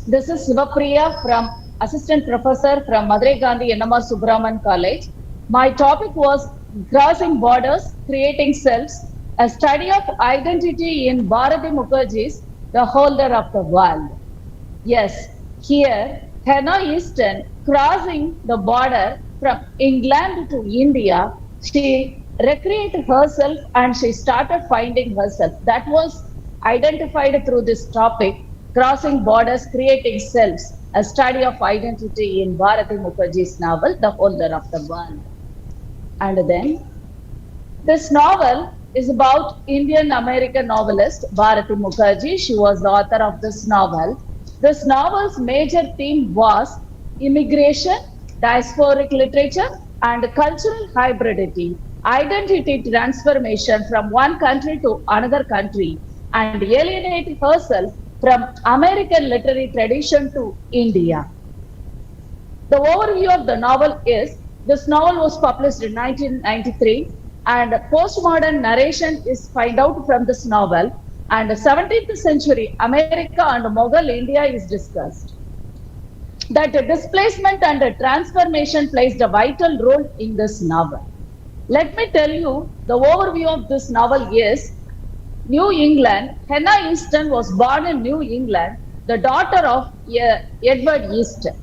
This is Sivapriya from Assistant Professor from Madurai Gandhi N.M.R. Subbaraman College. My topic was Crossing Borders, Creating Selves, a study of identity in Bharati Mukherjee's The Holder of the World. Yes, here, Hannah Easton, crossing the border from England to India, she recreated herself and she started finding herself. That was identified through this topic, Crossing Borders, Creating Selves, a study of identity in Bharati Mukherjee's novel, The Holder of the World. And then, this novel is about Indian-American novelist Bharati Mukherjee. She was the author of this novel. This novel's major theme was immigration, diasporic literature, and cultural hybridity, identity transformation from one country to another country, and alienate herself from American literary tradition to India. The overview of the novel is, this novel was published in 1993, and postmodern narration is found out from this novel, and 17th century America and Mughal India is discussed. That displacement and transformation plays a vital role in this novel. Let me tell you, the overview of this novel is, New England, Hannah Easton was born in New England, the daughter of Edward Easton.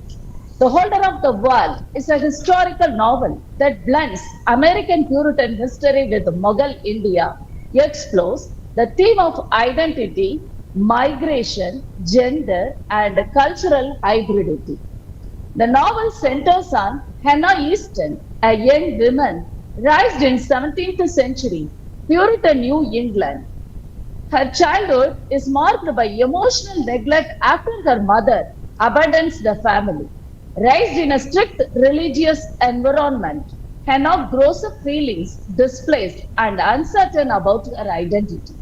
The Holder of the World is a historical novel that blends American Puritan history with Mughal India, explores the theme of identity, migration, gender, and cultural hybridity. The novel centers on Hannah Easton, a young woman raised in 17th century Puritan New England. Her childhood is marked by emotional neglect after her mother abandons the family. Raised in a strict religious environment, Hannah grows up feelings displaced and uncertain about her identity.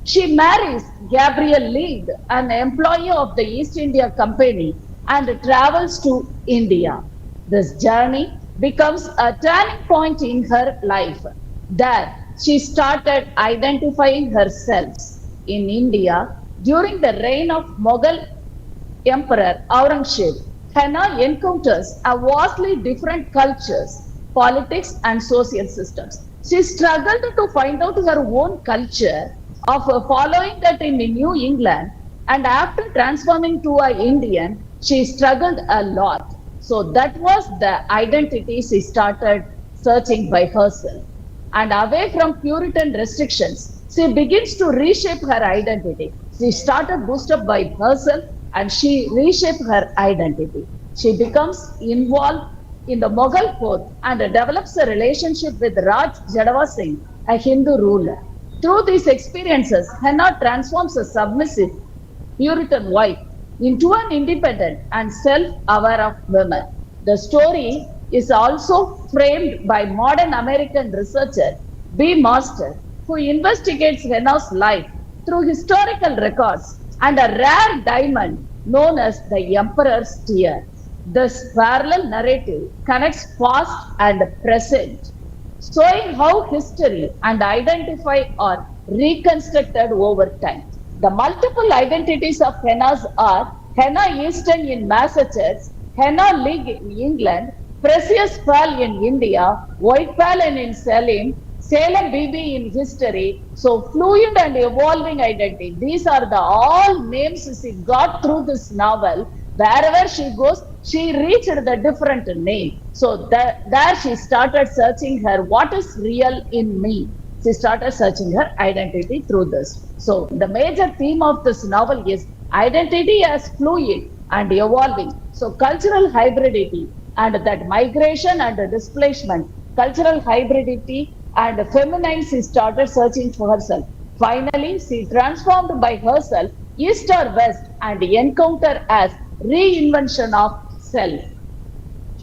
She marries Gabriel Leigh, an employee of the East India Company, and travels to India. This journey becomes a turning point in her life. There, she started identifying herself. In India, during the reign of Mughal Emperor Aurangzeb, Hannah encounters a vastly different cultures, politics, and social systems. She struggled to find out her own culture of following that in New England, and after transforming to an Indian, she struggled a lot. So that was the identity she started searching by herself. And away from Puritan restrictions, she begins to reshape her identity. She started boosted by herself, and she reshaped her identity. She becomes involved in the Mughal court and develops a relationship with Rajeswari Singh, a Hindu ruler. Through these experiences, Hannah transforms a submissive Puritan wife into an independent and self-aware woman. The story is also framed by modern American researcher B. Master, who investigates Hannah's life through historical records and a rare diamond known as the Emperor's Tear. This parallel narrative connects past and present, showing how history and identity are reconstructed over time. The multiple identities of Hannah's are Hannah Easton in Massachusetts, Hannah Leigh in England, Precious Pearl in India, White Pearl in Salem BB in history. So fluid and evolving identity. These are the all names she got through this novel. Wherever she goes, she reached the different name. So there she started searching her what is real in me. She started searching her identity through this. So the major theme of this novel is identity as fluid and evolving. So cultural hybridity and that migration and displacement, cultural hybridity and feminine, she started searching for herself. Finally, she transformed by herself, east or west, and encounter as reinvention of self.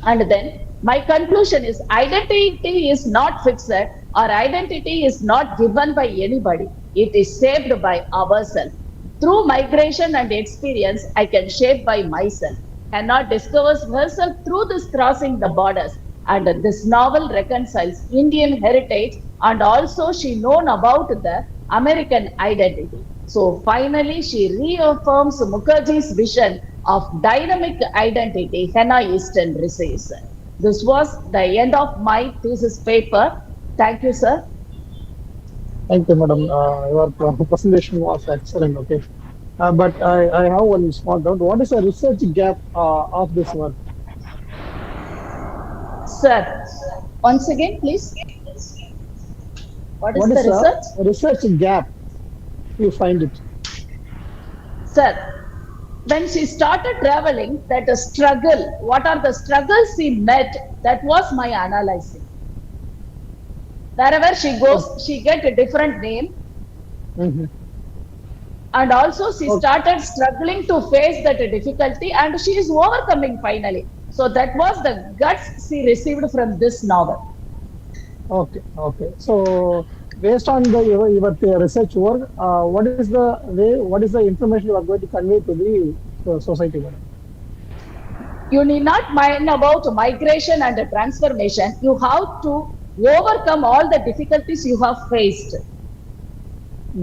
And then my conclusion is identity is not fixed or identity is not given by anybody. It is shaped by ourselves. Through migration and experience, I can shape by myself. Hannah discovers herself through this crossing the borders. And this novel reconciles Indian heritage and also she known about the American identity. So finally, she reaffirms Mukherjee's vision of dynamic identity Hannah Easton receives. This was the end of my thesis paper. Thank you, sir. Thank you, madam. Your presentation was excellent. Okay, but I have one small doubt. What is the research gap of this work? Sir, once again, please. What is the research gap? You find it, sir. When she started traveling, that struggle, what are the struggles she met, that was my analyzing. Wherever she goes, she get a different name. And also she started struggling to face that difficulty and she is overcoming finally. So that was the guts she received from this novel. Okay, okay. So based on your research work, what is the information you are going to convey to the society, madam? You need not mind about migration and transformation. You have to overcome all the difficulties you have faced.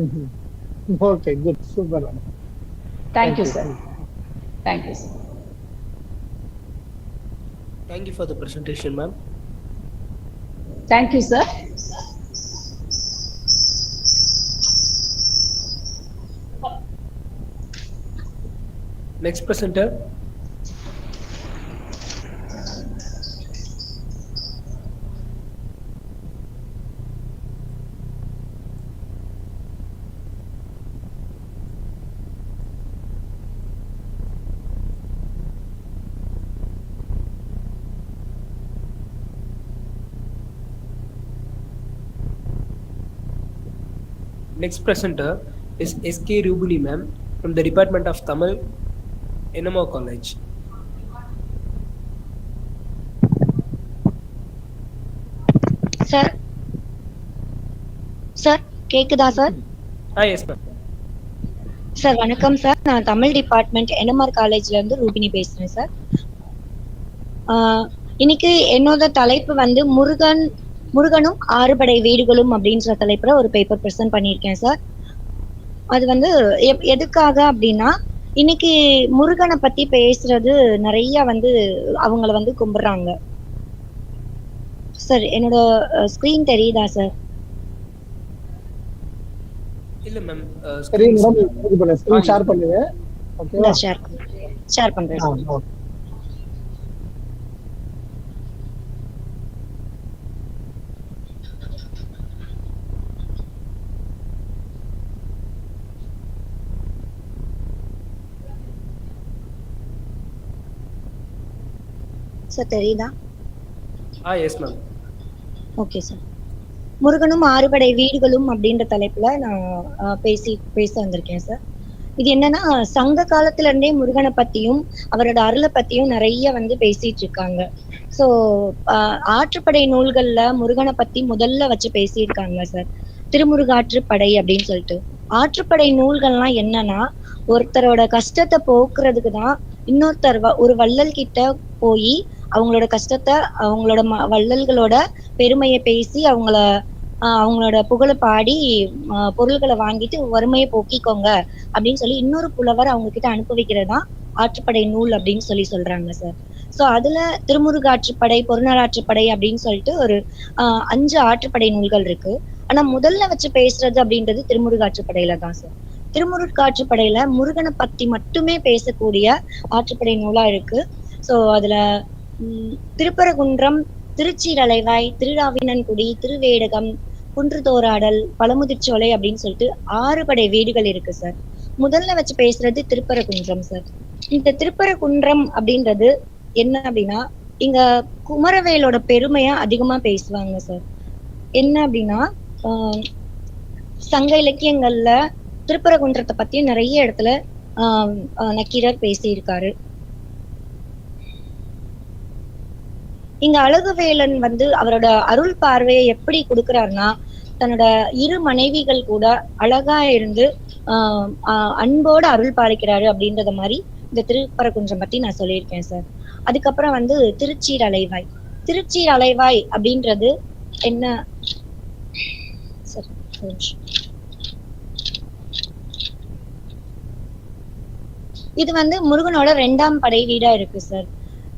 Mm-hmm. Okay, good, super, madam. Thank you, sir. Thank you, sir. Thank you for the presentation, ma'am. Thank you, sir. Next presenter. Next presenter is S.K. Rubuni ma'am from the Department of Tamil, N.M.R College. Sir கேக்குதா sir? Yes ma'am. Sir வணக்கம் sir, நான் Tamil department N.M.R காலேஜ்ல இருந்து ரூபினி பேசுறேன் sir. இன்னைக்கு என்னோட தலைப்பு வந்து முருகனும் ஆறுபடை வீடுகளும் அப்படின்ற தலைப்புல ஒரு பேப்பர் ப்ரெசென்ட் பண்ணியிருக்கேன் சார். அது வந்து எதுக்காக அப்படின்னா, இன்னைக்கு முருகனை பத்தி பேசுறது நிறைய வந்து அவங்கள வந்து கும்பிடுறாங்க சார். என்னோட ஸ்கிரீன் தெரியுதா சார்? இல்ல மேம், சரி மேடம், இது பண்ணு, ஸ்கிரீன் ஷேர் பண்ணுங்க. ஓகேவா? ஷேர் பண்றேன் சார். ஓகே. சார் தெரியுதா? Yes ma'am. Okay sir. முருகனும் ஆறுபடை வீடுகளும் அப்படின்ற தலைப்புல நான் பேச வந்திருக்கேன் சார். இது என்னன்னா, சங்க காலத்துல இருந்தே முருகனை பத்தியும் அவரோட அருளை பத்தியும் நிறைய வந்து பேசிட்டு இருக்காங்க. ஸோ ஆற்றுப்படை நூல்கள்ல முருகனை பத்தி முதல்ல வச்சு பேசியிருக்காங்க சார். திருமுருகாற்றுப்படை அப்படின்னு சொல்லிட்டு. ஆற்றுப்படை நூல்கள்லாம் என்னன்னா, ஒருத்தரோட கஷ்டத்தை போக்குறதுக்கு தான் இன்னொருத்தர் ஒரு வள்ளல் கிட்ட போய் அவங்களோட கஷ்டத்தை, அவங்களோட வள்ளல்களோட பெருமையை பேசி அவங்களோட புகழை பாடி பொருள்களை வாங்கிட்டு வறுமையை போக்கிக்கோங்க அப்படின்னு சொல்லி இன்னொரு புலவர் அவங்க கிட்ட அனுப்பி வைக்கிறதுதான் ஆற்றுப்படை நூல் அப்படின்னு சொல்றாங்க சார். ஸோ அதுல திருமுருகாற்றுப்படை, பொருநராற்றுப்படை அப்படின்னு சொல்லிட்டு ஒரு 5 ஆற்றுப்படை நூல்கள் இருக்கு. ஆனா முதல்ல வச்சு பேசுறது அப்படின்றது திருமுருகாற்றுப்படையில தான் சார். திருமுருகாற்றுப்படையில முருகனை பத்தி மட்டுமே பேசக்கூடிய ஆற்றுப்படை நூலா இருக்கு. ஸோ அதுல திருப்பரங்குன்றம், திருச்சீரலைவாய், திருஆவினன்குடி, திருவேடகம், குன்றுதோராடல், பழமுதிர்ச்சோலை அப்படின்னு சொல்லிட்டு 6 படை வீடுகள் இருக்கு சார். முதல்ல வச்சு பேசுறது திருப்பரங்குன்றம் சார். இந்த திருப்பரங்குன்றம் அப்படின்றது என்ன அப்படின்னா, இங்க குமரவேலோட பெருமைய அதிகமா பேசுவாங்க சார். என்ன அப்படின்னா, சங்க இலக்கியங்கள்ல திருப்பரங்குன்றத்தை பத்தி நிறைய இடத்துல நக்கீரர் பேசியிருக்காரு. இங்க அழகுவேலன் வந்து அவரோட அருள் பார்வையை எப்படி கொடுக்கிறாருன்னா, தன்னோட 2 மனைவிகள் கூட அழகா இருந்து அன்போடு அருள் பாலிக்கிறாரு அப்படின்றத மாதிரி இந்த திருப்பரங்குன்றம் பத்தி நான் சொல்லியிருக்கேன் சார். அதுக்கப்புறம் வந்து திருச்சீரலைவாய். திருச்சீரலைவாய் அப்படின்றது என்ன சார்? இது வந்து முருகனோட 2ஆம் படை வீடா இருக்கு சார்.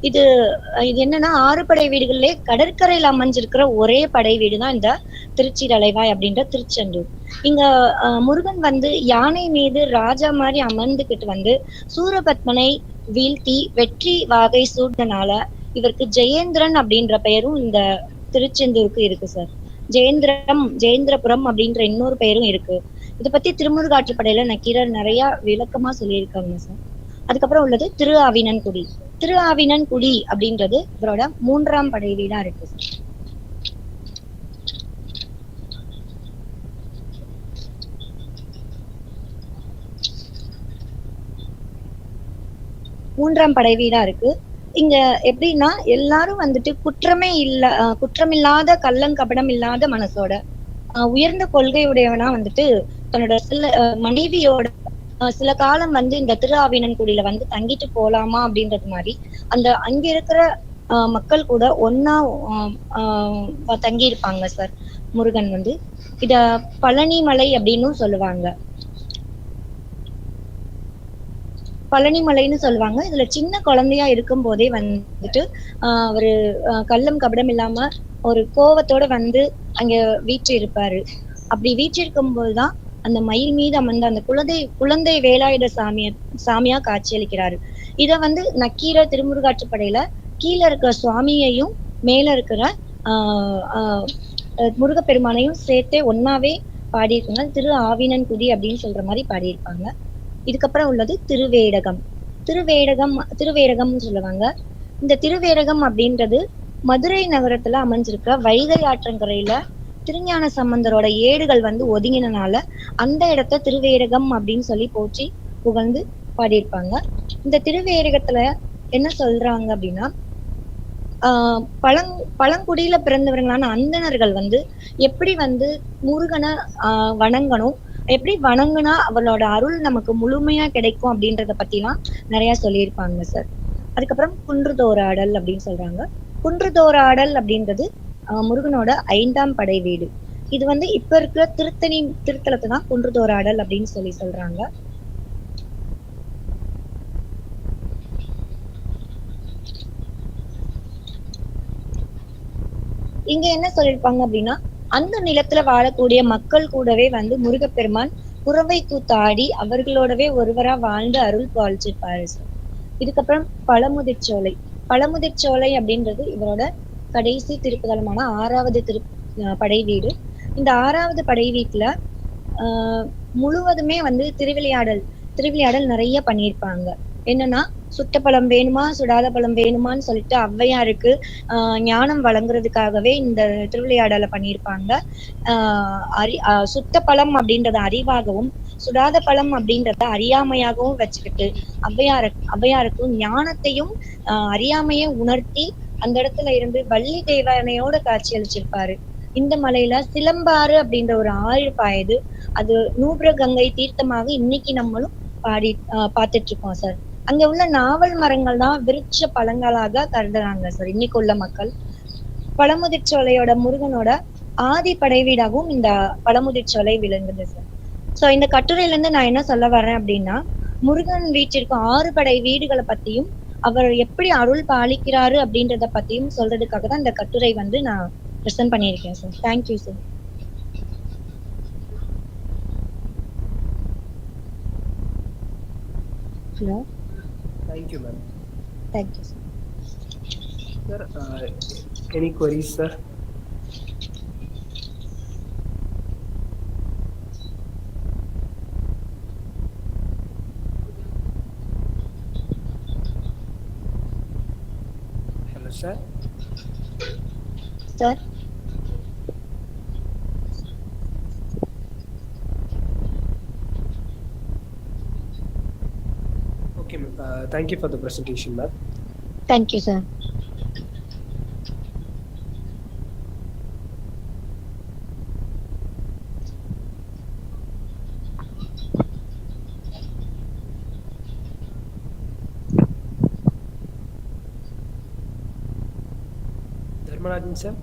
இது என்னன்னா, 6 படை வீடுகளிலே கடற்கரையில் அமைஞ்சிருக்கிற ஒரே படை வீடு தான் இந்த திருச்சீரலைவாய் அப்படின்ற திருச்செந்தூர். இங்க முருகன் வந்து யானை மீது ராஜா மாதிரி அமர்ந்துகிட்டு வந்து சூரபத்மனை வீழ்த்தி வெற்றி வாகை சூடினால இவருக்கு ஜெயேந்திரன் அப்படின்ற பெயரும் இந்த திருச்செந்தூருக்கு இருக்கு சார். ஜெயேந்திரபுரம் அப்படின்ற இன்னொரு பெயரும் இருக்கு. இதை பத்தி திருமுருகாற்றுப்படையில நக்கீரர் நிறைய விளக்கமா சொல்லியிருக்காங்க சார். அதுக்கப்புறம் உள்ளது திருஆவினன்குடி. திருஆவினன்குடி அப்படின்றது இவரோட 3ஆம் படை வீடா இருக்கு சார். மூன்றாம் படை வீடா இருக்கு. இங்க எப்படின்னா எல்லாரும் வந்துட்டு குற்றமில்லாத கள்ளங்கபடம் இல்லாத மனசோட உயர்ந்த கொள்கையுடையவனா வந்துட்டு தன்னோட மனைவியோட சில காலம் வந்து இந்த திருஆவினன்குடியில வந்து தங்கிட்டு போலாமா அப்படின்றது மாதிரி அங்க இருக்கிற மக்கள் கூட ஒன்னா தங்கி இருப்பாங்க சார். முருகன் வந்து இத பழனி மலை அப்படின்னு சொல்லுவாங்க. பழனி மலைன்னு சொல்லுவாங்க. இதுல சின்ன குழந்தையா இருக்கும் போதே வந்துட்டு அவரு கள்ளம் கபடம் இல்லாம ஒரு கோவத்தோட வந்து அங்க வீற்றிருப்பாரு. அப்படி வீற்றிருக்கும் போதுதான் அந்த மயில் மீது அமர்ந்த அந்த குழந்தை வேலாயுத சாமியா காட்சியளிக்கிறாரு. இத வந்து நக்கீரர் திருமுருகாற்றுப்படையில கீழே இருக்கிற சுவாமியையும் மேல இருக்கிற முருகப்பெருமானையும் சேர்த்தே ஒன்னாவே பாடியிருக்காங்க. திரு ஆவினன்குடி அப்படின்னு சொல்ற மாதிரி பாடியிருப்பாங்க. இதுக்கப்புறம் உள்ளது திருவேடகம். திருவேடகம்னு சொல்லுவாங்க. இந்த திருவேடகம் அப்படின்றது மதுரை நகரத்துல அமைஞ்சிருக்கிற வைகை ஆற்றங்கரையில திருஞான சம்பந்தரோட ஏடுகள் வந்து ஒதுங்கினால அந்த இடத்த திருவேரகம் அப்படின்னு சொல்லி போற்றி புகழ்ந்து பாடியிருப்பாங்க. இந்த திருவேரகத்துல என்ன சொல்றாங்க அப்படின்னா பழங்குடியில பிறந்தவர்களான அந்தணர்கள் வந்து எப்படி வந்து முருகனை வணங்கணும், எப்படி வணங்குனா அவளோட அருள் நமக்கு முழுமையா கிடைக்கும் அப்படின்றத பத்திலாம் நிறைய சொல்லியிருப்பாங்க சார். அதுக்கப்புறம் குன்றுதோராடல் அப்படின்னு சொல்றாங்க. குன்றுதோராடல் அப்படின்றது முருகனோட 5ஆம் படை வீடு. இது வந்து இப்ப இருக்கிற திருத்தலத்தை தான் குன்றுதோராடல் அப்படின்னு சொல்றாங்க. இங்க என்ன சொல்லிருப்பாங்க அப்படின்னா அந்த நிலத்துல வாழக்கூடிய மக்கள் கூடவே வந்து முருகப்பெருமான் குறவை கூத்தாடி அவர்களோடவே ஒருவரா வாழ்ந்து அருள் பாலிச்சிருப்பாரு சார். இதுக்கப்புறம் பழமுதிர்ச்சோலை அப்படின்றது இவரோட கடைசி திருப்புதலமான 6வது படை வீடு. இந்த 6வது படை வீட்டுல முழுவதுமே வந்து திருவிளையாடல் நிறைய பண்ணியிருப்பாங்க. என்னன்னா சுட்ட பழம் வேணுமா சுடாத பழம் வேணுமான்னு சொல்லிட்டு ஔவையாருக்கு ஞானம் வழங்குறதுக்காகவே இந்த திருவிளையாடலை பண்ணியிருப்பாங்க. சுட்ட பழம் அப்படின்றத அறிவாகவும் சுடாத பழம் அப்படின்றத அறியாமையாகவும் வச்சுக்கிட்டு ஔவையாருக்கும் ஞானத்தையும் அறியாமையை உணர்த்தி அந்த இடத்துல இருந்து வள்ளி தேவனையோட காட்சி அளிச்சிருப்பாரு. இந்த மலையில சிலம்பாறு அப்படின்ற ஒரு ஆறு பாயுது. அது நூபுர கங்கை தீர்த்தமாக இன்னைக்கு நம்மளும் பார்த்துட்டு இருக்கோம் சார். அங்க உள்ள நாவல் மரங்கள் தான் விருட்ச பழங்களாக கருதுறாங்க சார் இன்னைக்கு உள்ள மக்கள். பழமுதிர்ச்சோலையோட முருகனோட ஆதி படைவீடாகவும் இந்த பழமுதிர்ச்சோலை விளங்குது சார். சோ இந்த கட்டுரையில இருந்து நான் என்ன சொல்ல வர்றேன் அப்படின்னா முருகன் வீட்டிற்கும் 6 படை வீடுகளை பத்தியும் அவர் எப்படி அருள் பாலிக்கிறாரு அப்படின்றத பத்தியும் சொல்றதுக்காக தான் இந்த கட்டுரை வந்து நான் பிரசன்ட் பண்ணியிருக்கேன் sir. Thank you sir. Hello. Thank you, ma'am. Thank you, sir. Sir, any queries, sir? Hello, sir. Sir. Okay, ma'am. Thank you for the presentation, ma'am. Thank you, sir. Dharmarajan, sir.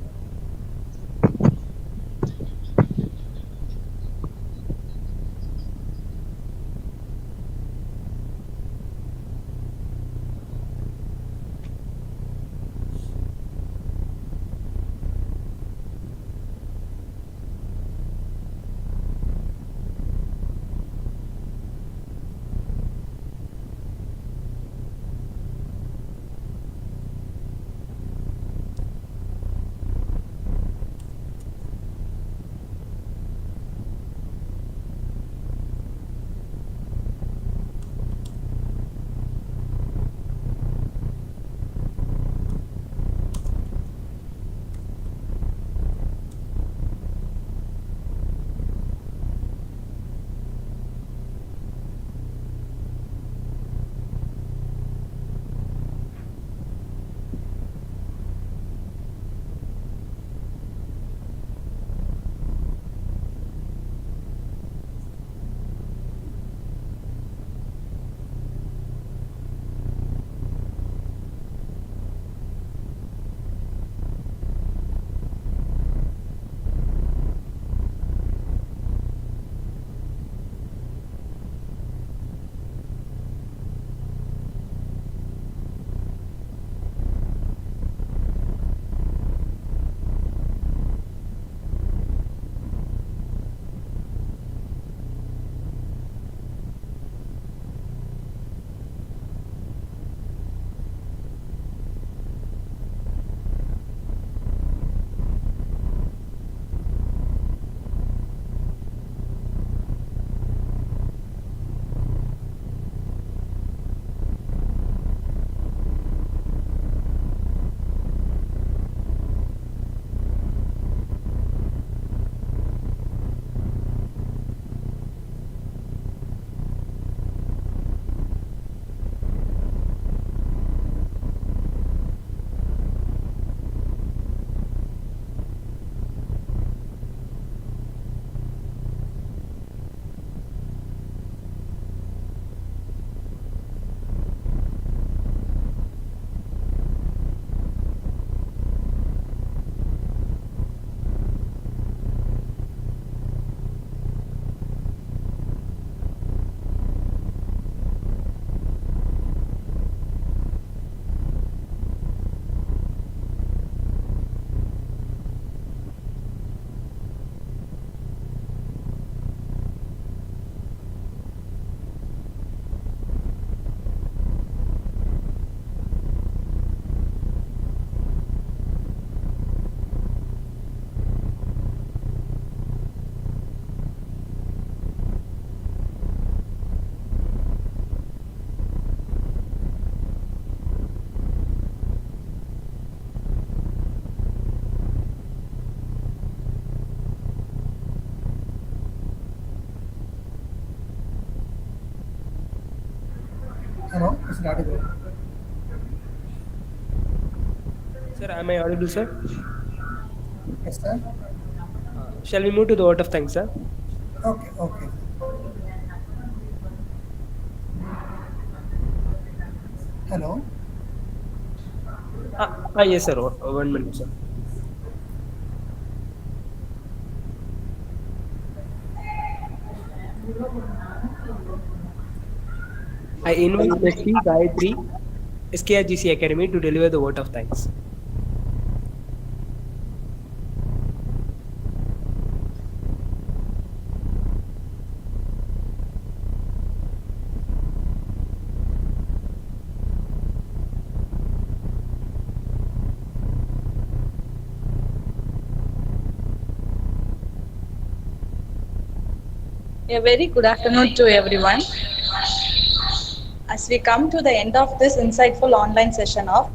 Am I audible, sir? Yes, sir. Shall we move to the vote of thanks, sir? Okay, okay. Hello. Yes, sir. 1 minute, sir. I invite Trustee Gayathri, SKRGC Academy, to deliver the vote of thanks. A very good afternoon to everyone. As we come to the end of this insightful online session of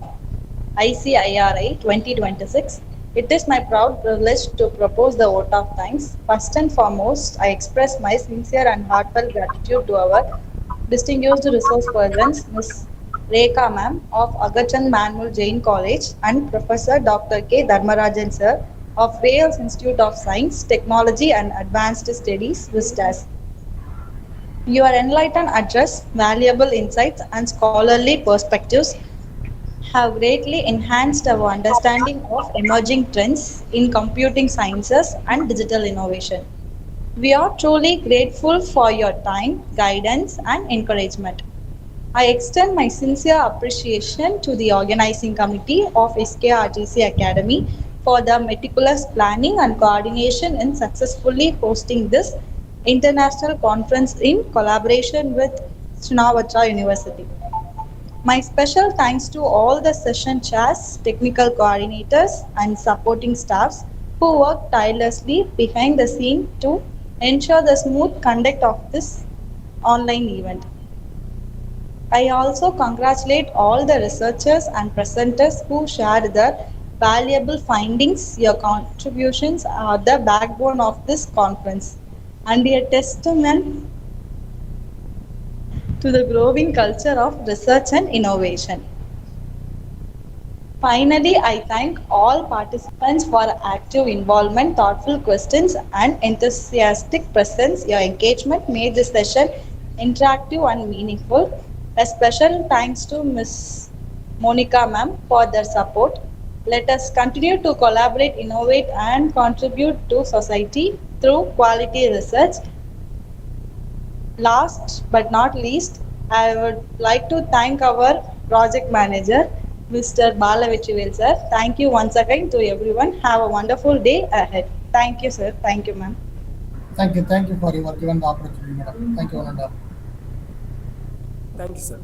ICIRI 2026, it is my proud privilege to propose the vote of thanks. First and foremost, I express my sincere and heartfelt gratitude to our distinguished resource persons, Ms. Rekha Ma'am of Agachan Manual Jain College and Professor Dr. K. Dharmarajan Sir of Wales Institute of Science, Technology and Advanced Studies, VISTAS. Your enlightened address, valuable insights, and scholarly perspectives have greatly enhanced our understanding of emerging trends in computing sciences and digital innovation. We are truly grateful for your time, guidance, and encouragement. I extend my sincere appreciation to the organizing committee of SKRGC Academy for the meticulous planning and coordination in successfully hosting this international conference in collaboration with Shinawatra University. My special thanks to all the session chairs, technical coordinators, and supporting staffs who worked tirelessly behind the scene to ensure the smooth conduct of this online event. I also congratulate all the researchers and presenters who shared their valuable findings. Your contributions are the backbone of this conference and a testament to the growing culture of research and innovation. Finally, I thank all participants for active involvement, thoughtful questions, and enthusiastic presence. Your engagement made this session interactive and meaningful. A special thanks to Ms. Monica Ma'am for their support. Let us continue to collaborate, innovate, and contribute to society through quality research. Last but not least, I would like to thank our project manager, Mr.S.Balavetrivel sir. Thank you once again to everyone. Have a wonderful day ahead. Thank you, sir. Thank you, ma'am. Thank you for your given the opportunity, madam. Thank you, Ananda. Thank you, sir.